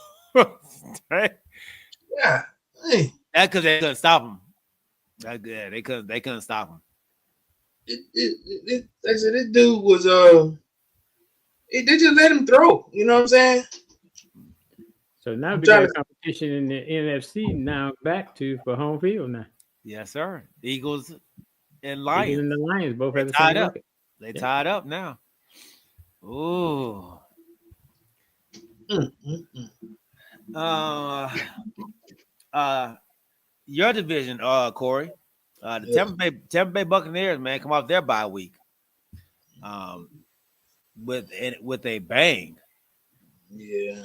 Yeah. Hey. That's because they couldn't stop him. They couldn't stop him. They said this dude was they just let him throw. You know what I'm saying? So now we got competition in the NFC now back for home field now. Yes, sir. Eagles and Lions. Eagles and the Lions both have the tied same up. record. They tied up now. Ooh. Your division, Corey. The Tampa Bay Buccaneers, man, come off their bye week. With a bang. Yeah.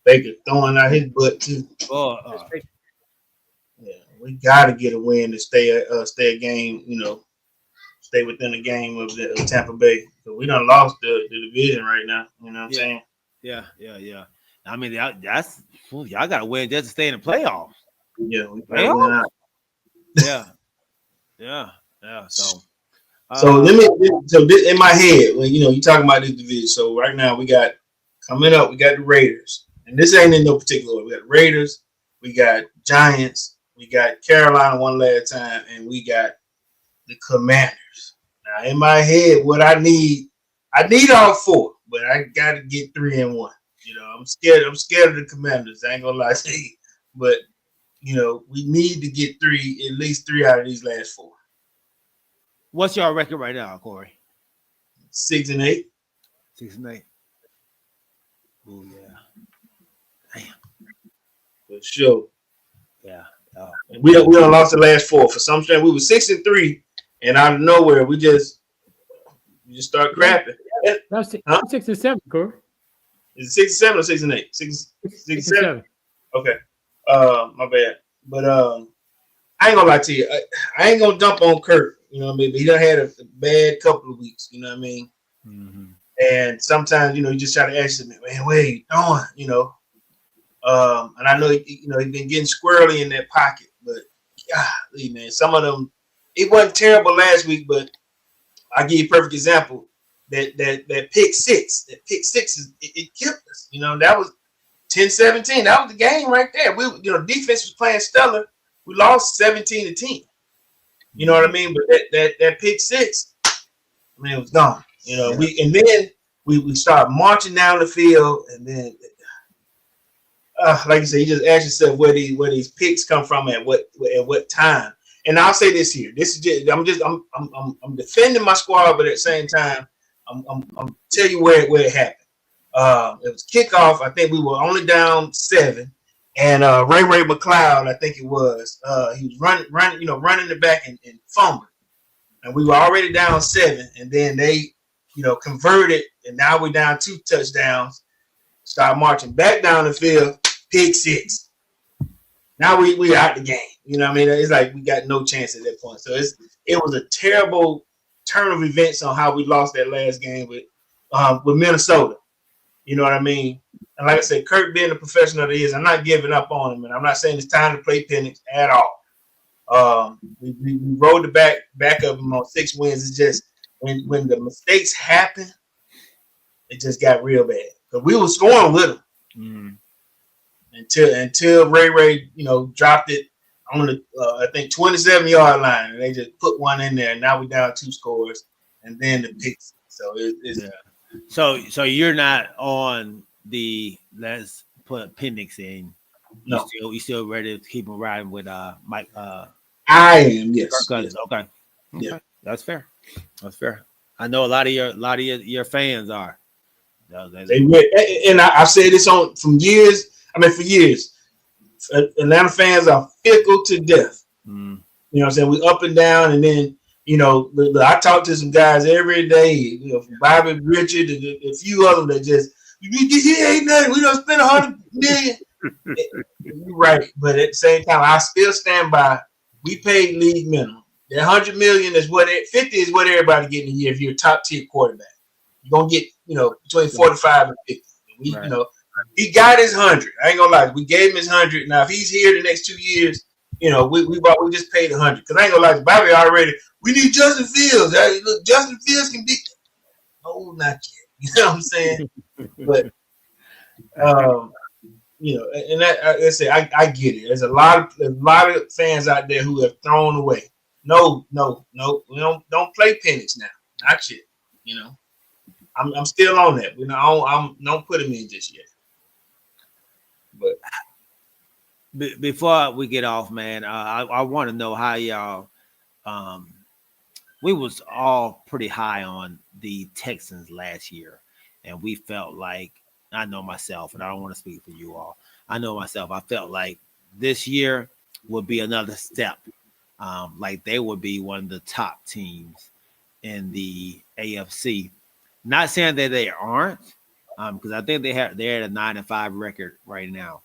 Baker throwing out his butt too. Yeah, we gotta get a win to stay a game, stay within the game of the Tampa Bay. So we done lost the division right now. You know what I'm saying? Yeah. I mean, y'all got to win just to stay in the playoffs. Yeah, we playoffs. Yeah. So this, in my head, when you talking about this division. So right now we got the Raiders, and this ain't in no particular order. We got Raiders, we got Giants, we got Carolina one last time, and we got the Commanders. Now in my head, what I need all 4, but I got to get 3 and 1. You know, I'm scared. I'm scared of the Commanders. I ain't gonna lie to you, but you know, we need to get at least three out of these last 4. What's your record right now, Corey? 6-8. 6-8. Oh yeah. Damn. For sure. Yeah. We done lost the last 4. For some reason, we were 6-3, and out of nowhere, we just start crapping. That's Huh? 6 and 7, Corey. Is it 6-7 or 6-8? 6 and 7. 7. Okay. My bad. But I ain't gonna lie to you. I ain't gonna dump on Kurt. You know what I mean? But he done had a bad couple of weeks. You know what I mean? Mm-hmm. And sometimes, you know, you just try to ask him, man, what are you doing? You know. And I know he's been getting squirrely in that pocket, but golly, man, some of them, it wasn't terrible last week, but I'll give you a perfect example. That pick six it killed us. You know, that was 10-17. That was the game right there. Defense was playing stellar. We lost 17-10. You know what I mean? But that pick six, man, it was gone. You know, we started marching down the field, and then like you said, you just ask yourself where these picks come from at what time. And I'll say this here. This is just I'm defending my squad, but at the same time, I'm tell you where it happened. It was kickoff. I think we were only down 7, and Ray McLeod, I think it was, he was running the back and fumbling, and we were already down 7, and then they, converted, and now we're down 2 touchdowns. Start marching back down the field, pick 6. Now we out the game. You know what I mean? It's like we got no chance at that point. So it was a terrible turn of events on how we lost that last game with Minnesota. You know what I mean? And like I said, Kurt being the professional that he is, I'm not giving up on him, and I'm not saying it's time to play Penix at all. We rode the back of him on 6 wins. It's just when the mistakes happen, it just got real bad. Because we were scoring with him. Mm. Until Ray, dropped it on the I think 27-yard line, and they just put one in there. And now we're down 2 scores, and then the picks. So it's So you're not on the let's put Penix in. No. You still ready to keep him riding with Mike? I am, yes. Yes. Okay. Yeah. That's fair. That's fair. I know a lot of your fans are. And I've said this for years. For years, Atlanta fans are fickle to death. Mm. You know what I'm saying? We up and down, and then I talk to some guys every day. Bobby Richard and a few of them that just he ain't nothing. We don't spend $100 million. You're right, but at the same time, I still stand by. We paid league minimum. That $100 million is what 50 is what everybody getting a year if you're a top tier quarterback. You're gonna get between 45 and 50. Right. He got his 100. I ain't gonna lie. We gave him his 100. Now if he's here the next 2 years, we just paid 100. Because I ain't gonna lie, Bobby already. We need Justin Fields. Look, Justin Fields can be. No, not yet. You know what I'm saying? But and I get it. There's a lot of fans out there who have thrown away. No, we don't play Penix now. Not yet. I'm still on that. I don't put him in just yet. But before we get off, man, I want to know how y'all. We was all pretty high on the Texans last year, and we felt like, I know myself, and I don't want to speak for you all. I know myself. I felt like this year would be another step. Like they would be one of the top teams in the AFC. Not saying that they aren't, because I think they're at a 9-5 record right now.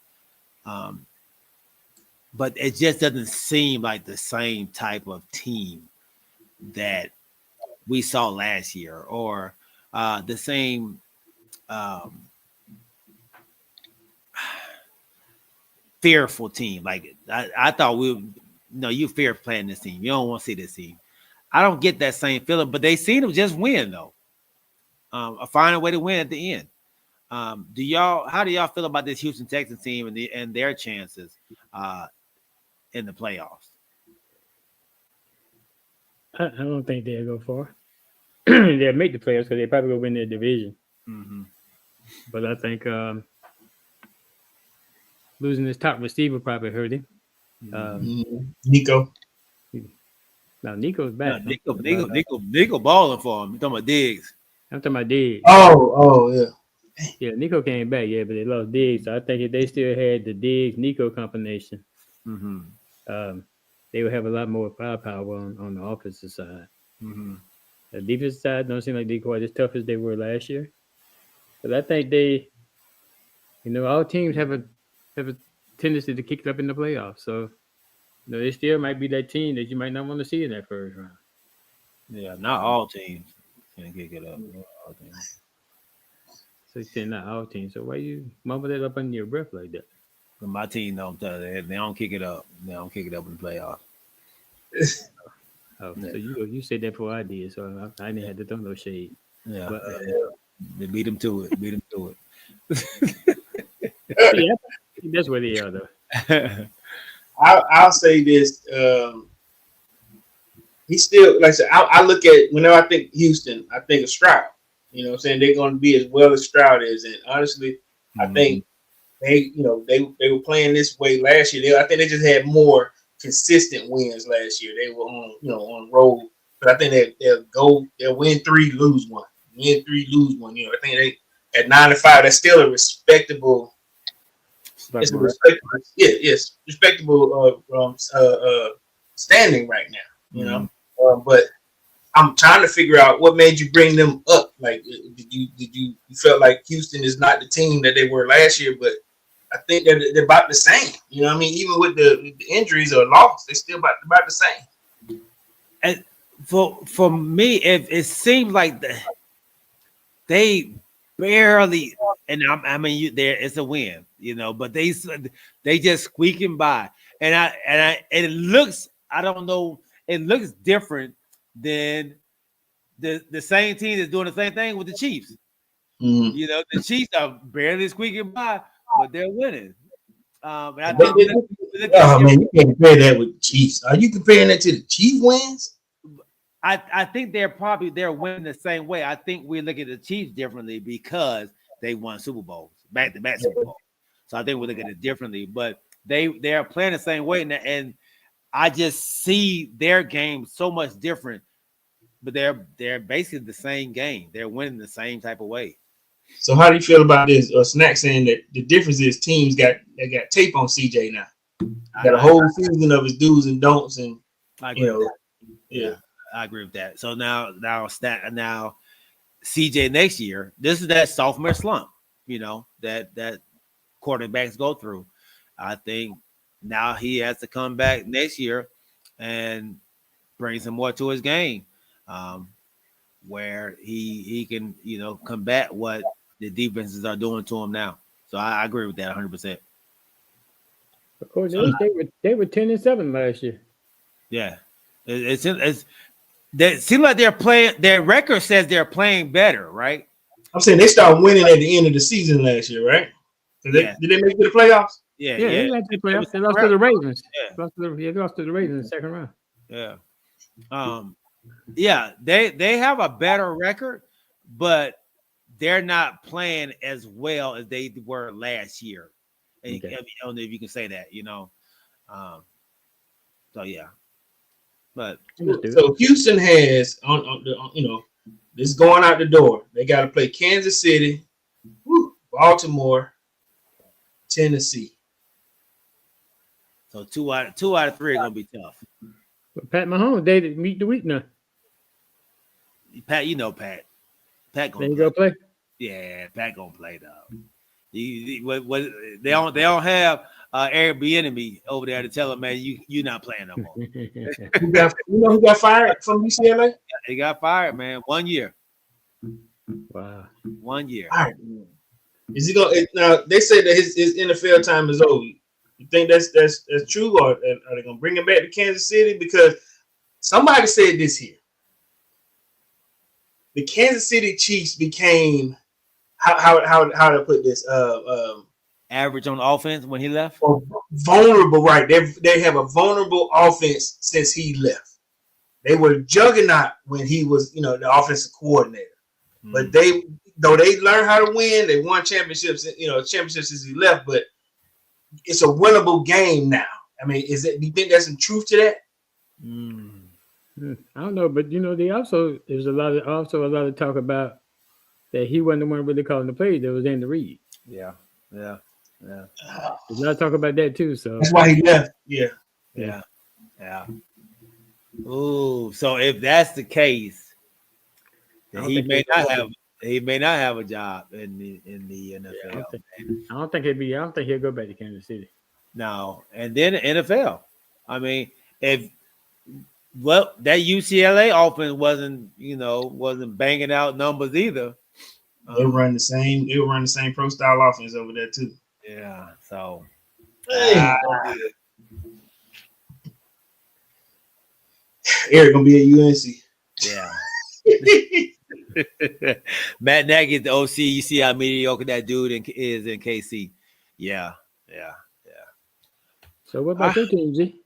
But it just doesn't seem like the same type of team that we saw last year, or the same fearful team. Like I thought you fear playing this team. You don't want to see this team. I don't get that same feeling, but they seem to just win though. Find a way to win at the end. How do y'all feel about this Houston Texans team and their chances in the playoffs? I don't think they'll go far. They'll make the playoffs because they probably will win their division. Mm-hmm. But I think losing his top receiver probably hurt him. Nico. Now Nico's back. Nico balling for him. You talking about Diggs? I'm talking about Diggs. Oh, yeah. Yeah, Nico came back, but they lost Diggs. So I think if they still had the Diggs-Nico combination, they would have a lot more firepower on the offensive side. The defensive side don't seem like they're quite as tough as they were last year. But I think they, all teams have a tendency to kick it up in the playoffs. So, they still might be that team that you might not want to see in that first round. Yeah, not all teams can kick it up. So you say not all teams. So why you mumble that up under your breath like that? My team don't. They don't kick it up. They don't kick it up in the playoffs. So you said that before I did. So I didn't have to throw no shade. Yeah, but, they beat them to it. Yeah, that's where they are though. I'll say this. He's still, like I said, I look at, whenever I think Houston, I think of Stroud. You know what I'm saying? They're going to be as well as Stroud is. And honestly, I think they were playing this way last year. I think they just had more consistent wins last year. They were on roll. But I think they'll win 3, lose 1. Win 3, lose 1. I think they at 9-5, that's still a respectable. It's a respectable standing right now. But I'm trying to figure out what made you bring them up. Like, did you felt like Houston is not the team that they were last year? But I think they're about the same. You know what I mean? Even with the injuries or loss, they're still about the same. And for me, it seems like they barely. And it's a win, but they just squeaking by, and it looks. I don't know. It looks different than the same team that's doing the same thing with the Chiefs. The Chiefs are barely squeaking by, but they're winning. And I think man, you can't compare that with the Chiefs. Are you comparing that to the Chiefs wins? I think they're winning the same way. I think we look at the Chiefs differently because they won Super Bowls, back-to-back Super Bowls. So I think we look at it differently, but they're playing the same way, and I just see their game so much different, but they're basically the same game. They're winning the same type of way. So how do you feel about this? Snack saying that the difference is teams got tape on CJ now. Got a whole season of his do's and don'ts, and I agree with that. Yeah, I agree with that. So now CJ next year, this is that sophomore slump, that quarterbacks go through. I think now he has to come back next year and bring some more to his game, where he can, combat what the defenses are doing to him now. So I agree with that 100%. Of course, they were 10-7 last year. Yeah, it seems like they're playing. Their record says they're playing better, right? I'm saying they started winning at the end of the season last year, right? Did they make it to the playoffs? Yeah. They got to the playoffs. They lost to the Ravens. They lost to the Ravens in the second round. Yeah. They have a better record, but they're not playing as well as they were last year. Okay. I don't know if you can say that, So yeah, but so Houston has this is going out the door. They got to play Kansas City, Baltimore, Tennessee. So two out of 3 are gonna be tough. But Pat Mahomes, they meet the week now. Pat, Pat gonna go play. Yeah, Pat gonna play though. They don't have Airbnb over there to tell him, man, you not playing no more. Who got fired from UCLA? Yeah, he got fired, man. 1 year. Wow. 1 year. Right. Is he going now? They say that his NFL time is over. You think that's true, or are they gonna bring him back to Kansas City? Because somebody said this here. The Kansas City Chiefs became how to put this average on offense when he left. Vulnerable, right? They have a vulnerable offense since he left. They were juggernaut when he was, the offensive coordinator. But they learned how to win, they won championships, since he left. But it's a winnable game now. I mean, do you think there's some truth to that? I don't know, but there's a lot of talk about that he wasn't the one really calling the plays. That was Andy Reid. Yeah. There's a lot of talk about that too. So that's why he left. Yeah. Ooh, so if that's the case, then he may not have a job in the NFL. I don't think he'll go back to Kansas City. No, and then the NFL. I mean, that UCLA offense wasn't banging out numbers either. They run the same pro style offense over there too. Yeah. So Eric gonna be at UNC. Yeah. Matt Nagy, the OC. You see how mediocre that dude is in KC. Yeah. So what about your team, G?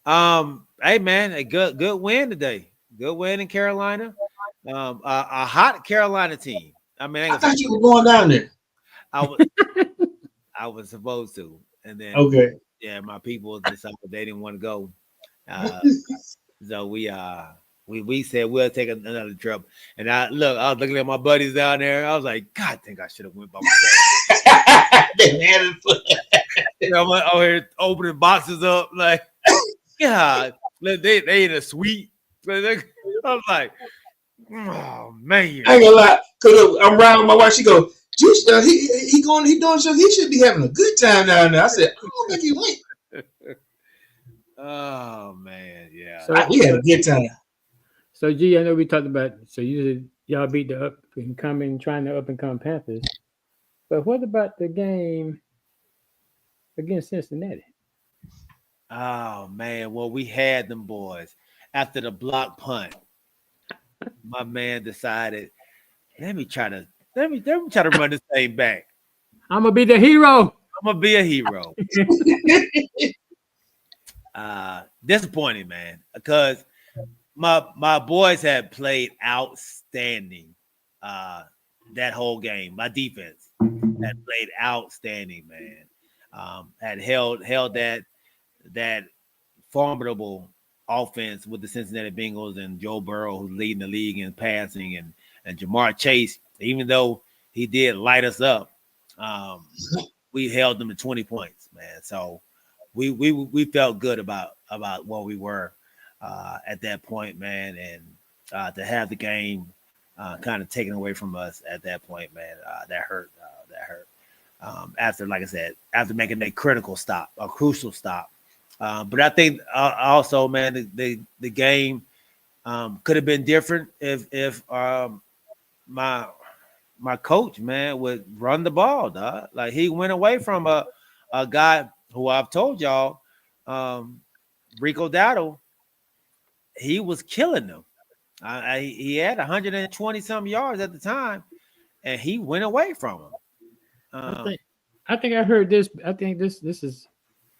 Hey man, a good win today. Good win in Carolina. A hot Carolina team. I mean, I thought you were going down there. I was supposed to, and then my people decided they didn't want to go. So we said we'll take another trip. And I was looking at my buddies down there. I was like, God, I think I should have went by myself. I'm out here opening boxes up, like, God, they in a suite. I was like, oh man, I ain't gonna lie, cause I'm around with my wife. She go, he doing so. He should be having a good time down there. I said, I don't think he went. Oh man, yeah. So we had a good time. So G, I know we talked about. So y'all beat the up and come Panthers. But what about the game against Cincinnati? Oh man, well we had them boys after the block punt. My man decided, let me try to run this thing back. I'm gonna be the hero. I'm gonna be a hero. Disappointing, man, because my boys had played outstanding that whole game. My defense had played outstanding, man. Had held that formidable offense with the Cincinnati Bengals and Joe Burrow, who's leading the league in passing, and Jamar Chase, even though he did light us up, we held them to 20 points, man. So we felt good about what we were at that point, man, and to have the game kind of taken away from us at that point, man, that hurt. After, like I said, after making a crucial stop. But I think also, man, the game could have been different if my coach, man, would run the ball, dog. Like, he went away from a guy who I've told y'all, Rico Dowdle, he was killing them. He had 120 some yards at the time, and he went away from him. I think I heard this. I think this is,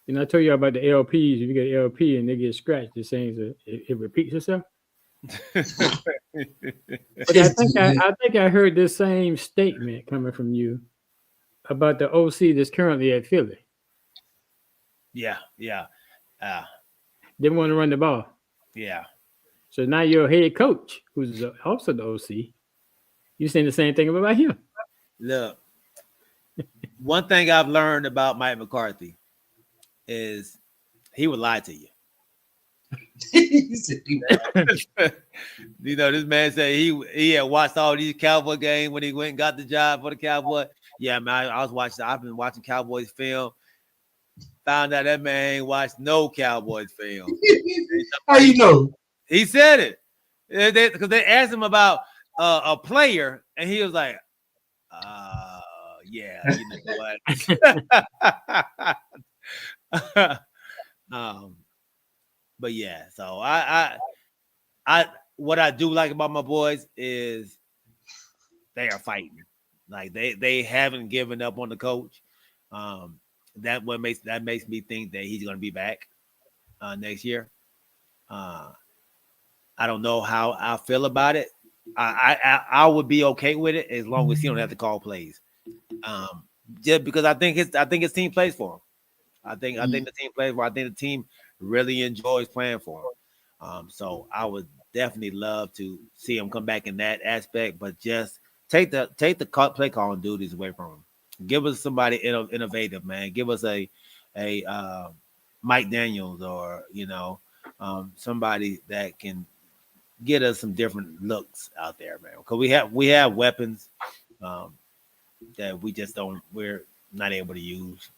I told you about the LPs. If you get LP and they get scratched, the same, it repeats itself. But I think I heard this same statement coming from you about the OC that's currently at Philly. Yeah. Didn't want to run the ball. Yeah. So now your head coach, who's also the OC, you're saying the same thing about him. Look, one thing I've learned about Mike McCarthy is he would lie to you. This man said he had watched all these Cowboy games when he went and got the job for the Cowboy. Yeah, man, I've been watching Cowboys film. Found out that man ain't watched no Cowboys film. How you know? He said it because they asked him about a player, and he was like, yeah, you know what? But yeah, so I what I do like about my boys is they are fighting. Like, they haven't given up on the coach. That makes me think that he's going to be back next year. I don't know how I feel about it. I would be okay with it as long as he don't have to call plays. Just because I think his team plays for him. I think the team plays well. I think the team really enjoys playing for him. So I would definitely love to see him come back in that aspect, but just take the play calling duties away from him. Give us somebody innovative, man. Give us a Mike Daniels or somebody that can get us some different looks out there, man. Because we have weapons that we're not able to use.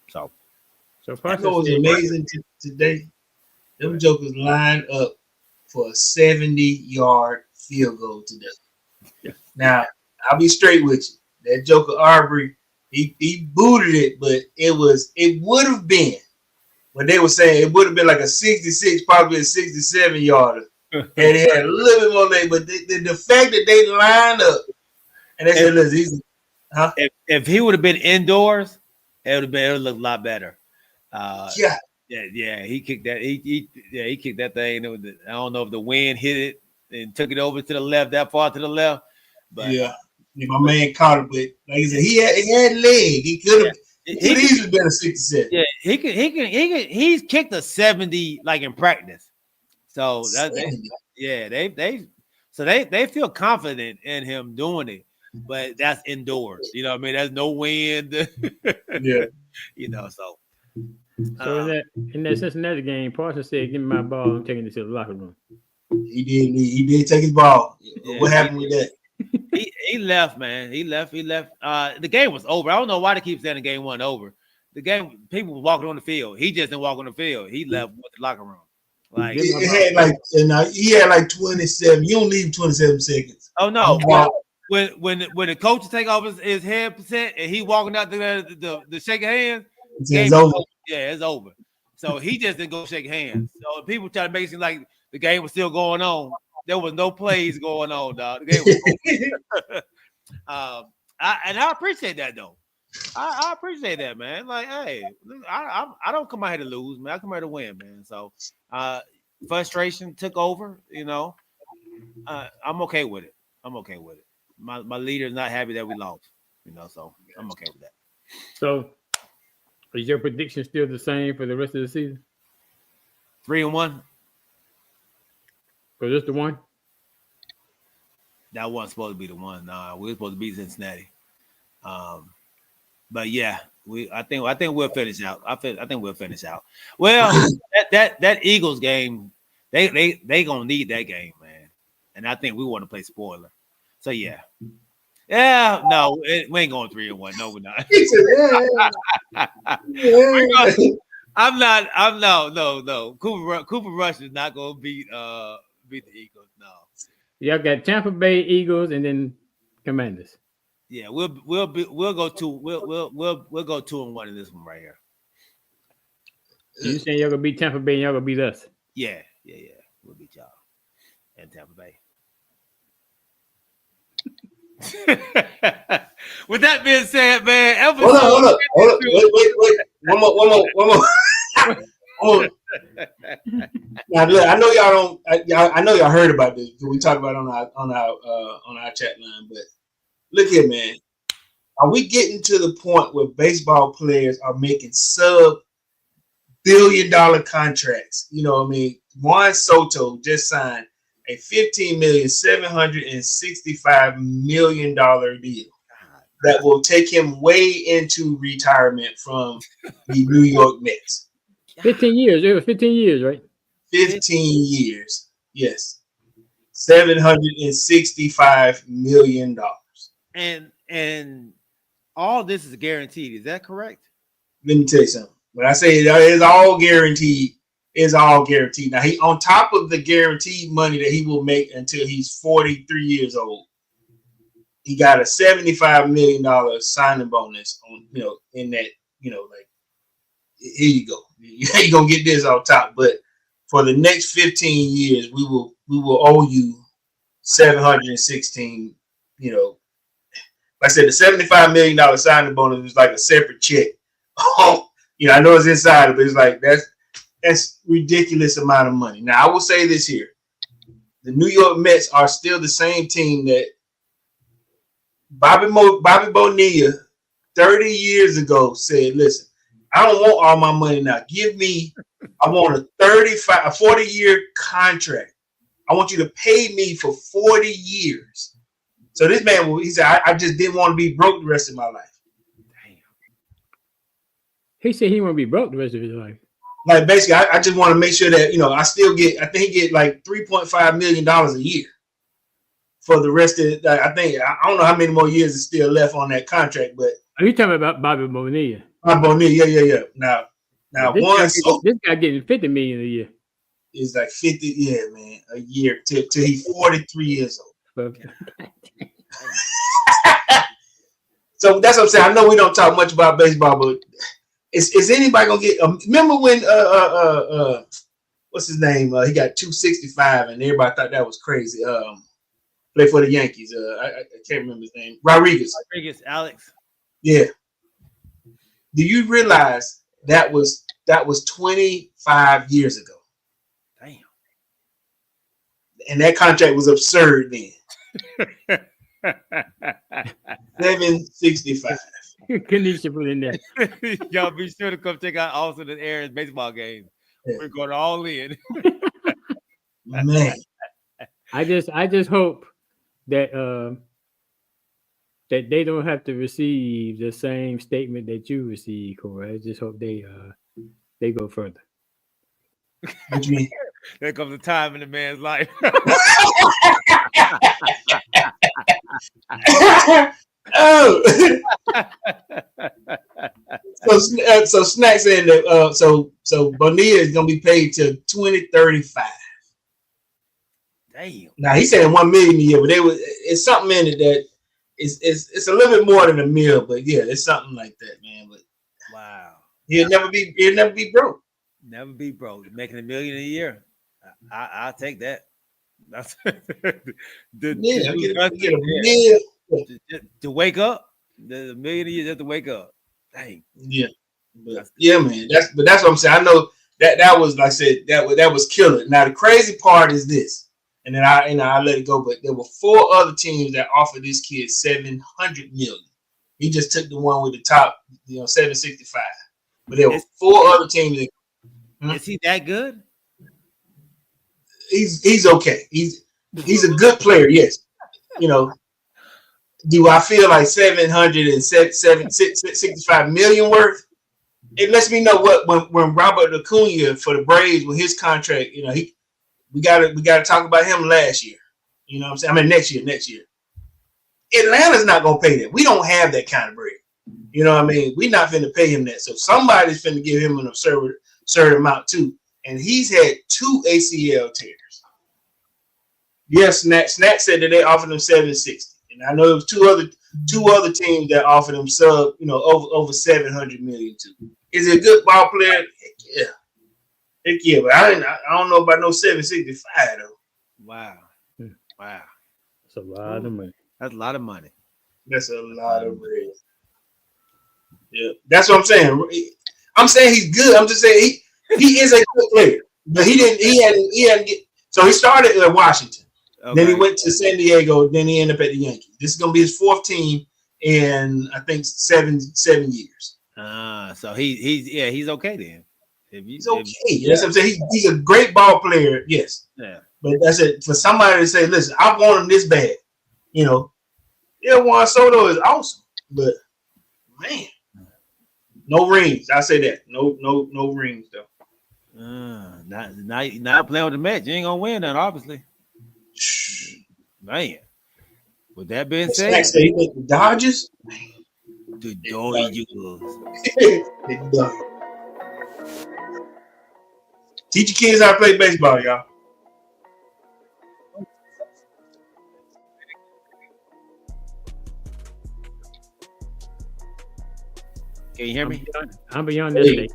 So you know what's amazing today? Them jokers lined up for a 70-yard field goal today. Yeah. Now, I'll be straight with you. That joker Arbery, he booted it, but it would have been, when they were saying it would have been like a 66, probably a 67-yarder. And he had a little bit more leg, but the fact that they lined up and they said, listen, if he would have been indoors, it would look a lot better. Yeah, he kicked that. He kicked that thing. I don't know if the wind hit it and took it over to the left, that far to the left. But my man caught it. But like I said, he had leg. He could have. He could easily been a 67. Yeah, he's kicked a 70 like in practice. So they feel confident in him doing it, but that's indoors. You know what I mean? There's no wind. So. So in that Cincinnati game, Parsons said, "Give me my ball. I'm taking it to the locker room." He did take his ball. What happened with that? He left, man. He left. The game was over. I don't know why they keep saying the game wasn't over. The game, people were walking on the field. He just didn't walk on the field. He left with the locker room. Like he had like 27. You don't leave 27 seconds. Oh no! When the coach take off his headset and he walking out the shaking hands, it's over. It's over. So he just didn't go shake hands. So people try to make it seem like the game was still going on. There was no plays going on, dog. The game was over. I appreciate that though. I appreciate that, man. Like, hey, I don't come out here to lose, man. I come here to win, man. So frustration took over, I'm okay with it. My leader is not happy that we lost, so I'm okay with that. So is your prediction still the same for the rest of the season? 3-1. So just the one? That wasn't supposed to be the one. Nah, we were supposed to beat Cincinnati. But yeah, I think we'll finish out. I think we'll finish out. Well, that Eagles game, they gonna need that game, man. And I think we want to play spoiler. So yeah. Yeah, no, we ain't going 3-1. No, we're not. No. Cooper Rush is not gonna beat the Eagles. No. Y'all got Tampa Bay Eagles and then Commanders. Yeah, we'll go 2-1 in this one right here. You saying y'all gonna beat Tampa Bay and y'all gonna beat us? Yeah. We'll beat y'all and Tampa Bay. With that being said, man, hold up. Wait. One more. Now, look, I know y'all don't. I know y'all heard about this because we talked about it on our chat line. But look here, man. Are we getting to the point where baseball players are making sub-billion-dollar contracts? You know what I mean? Juan Soto just signed a $15,765 million deal that will take him way into retirement from the New York Mets. 15 years. It was 15 years, right? 15 years. Yes. $765 million. And all this is guaranteed. Is that correct? Let me tell you something. When I say it's all guaranteed, it's all guaranteed. Now, he on top of the guaranteed money that he will make until he's 43 years old, he got a $75 million signing bonus on, in that, like, here you go. You're gonna get this on top. But for the next 15 years, we will owe you 716, like I said, the $75 million signing bonus is like a separate check. I know it's inside, but it's like that's ridiculous amount of money. Now, I will say this here. The New York Mets are still the same team that Bobby Bonilla 30 years ago said, listen, I don't want all my money now. I want a 40-year contract. I want you to pay me for 40 years. So this man, he said, I just didn't want to be broke the rest of my life. Damn. He said he want to be broke the rest of his life. Like basically, I just want to make sure that I still get. I think he get like $3.5 million a year for the rest of it. I don't know how many more years is still left on that contract, but are you talking about Bobby Bonilla? Bobby Bonilla, yeah. Now this guy getting $50 million a year. Is like 50, man, a year till he's 43 years old. So that's what I'm saying. I know we don't talk much about baseball, but is anybody gonna get? Remember when what's his name? He got 265, and everybody thought that was crazy. Play for the Yankees. I can't remember his name. Rodriguez, Alex. Yeah. Do you realize that was 25 years ago? Damn. And that contract was absurd then. 765. Kanisha put in there. Y'all be sure to come check out Austin and Aaron's baseball game. Yeah. We're going all in. Man. I just hope that that they don't have to receive the same statement that you received, Corey. I just hope they go further. What you mean? There comes a time in a man's life. Oh. So Snack saying that so Bonilla is gonna be paid till 2035. Damn. Now he's saying $1 million a year, but it's something in it that it's a little bit more than a meal, but yeah, it's something like that, man. But wow, he'll never be broke. Never be broke. Making $1 million a year, I'll take that. That's get a meal to wake up. The $1 million a year just to wake up. Dang. Yeah, but yeah, man. That's what I'm saying. I know that was, like I said, that was killer. Now the crazy part is this, and then I let it go. But there were 4 other teams that offered this kid $700 million. He just took the one with the top, 765. But there were 4 other teams. Is he that good? He's okay. He's a good player. Yes. Do I feel like 765 million worth? It lets me know when Robert Acuna for the Braves with his contract, we gotta talk about him last year. You know what I'm saying? I mean next year. Atlanta's not gonna pay that. We don't have that kind of bread. You know what I mean? We're not finna pay him that. So somebody's finna give him an absurd amount too. And he's had 2 ACL tears. Yes, Snack said that they offered him 760. And I know there was two other teams that offered him over 700 million too. Is he a good ball player? Heck yeah. But I don't know about no 765 though. Wow. That's a lot of money. That's a lot of money. That's a lot of bread. Yeah, that's what I'm saying. I'm saying he's good. I'm just saying he is a good player, but he hadn't get. So he started at Washington. Okay. Then he went to San Diego. Then he ended up at the Yankees. This is gonna be his 4th team in I think 7 years. So he's okay then. He's okay. That's what I'm saying. He's a great ball player. Yes. Yeah. But that's it. For somebody to say, "Listen, I want him this bad," Juan Soto is awesome, but man, no rings. I say that. No rings though. Not playing with the Mets. You ain't gonna win that, obviously. Man, with that being said, the Dodgers, the Dodgers. Teach your kids how to play baseball, y'all. Can you hear me? I'm beyond that today.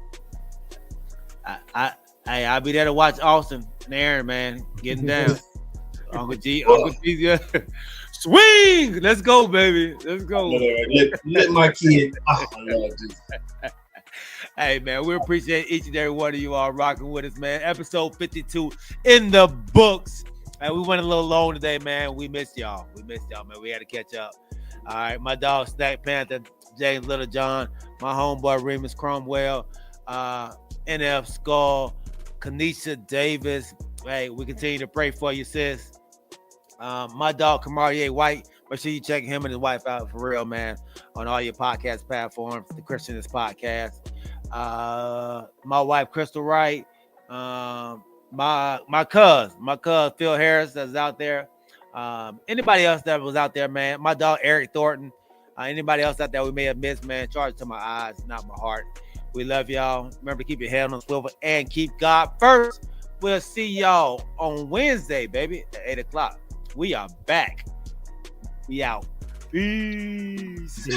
I'll be there to watch Austin and Aaron, man, getting down. Uncle G's, swing! Let's go, baby. Let's go. Let my kid. Oh, Lord, hey, man, we appreciate each and every one of you all rocking with us, man. Episode 52 in the books. And we went a little long today, man. We missed y'all, man. We had to catch up. All right, my dog Snack Panther James Littlejohn, my homeboy Remus Cromwell, NF Skull, Kanisha Davis. Hey, we continue to pray for you, sis. My dog Kamarie White. Make sure you check him and his wife out for real, man, on all your podcast platforms. The Christianist Podcast. My wife Crystal Wright. My cousin Phil Harris that's out there. Anybody else that was out there, man. My dog Eric Thornton. Anybody else out there we may have missed, man. Charge to my eyes, not my heart. We love y'all. Remember to keep your head on the swivel and keep God first. We'll see y'all on Wednesday, baby, at 8 o'clock. We are back. We out. Peace.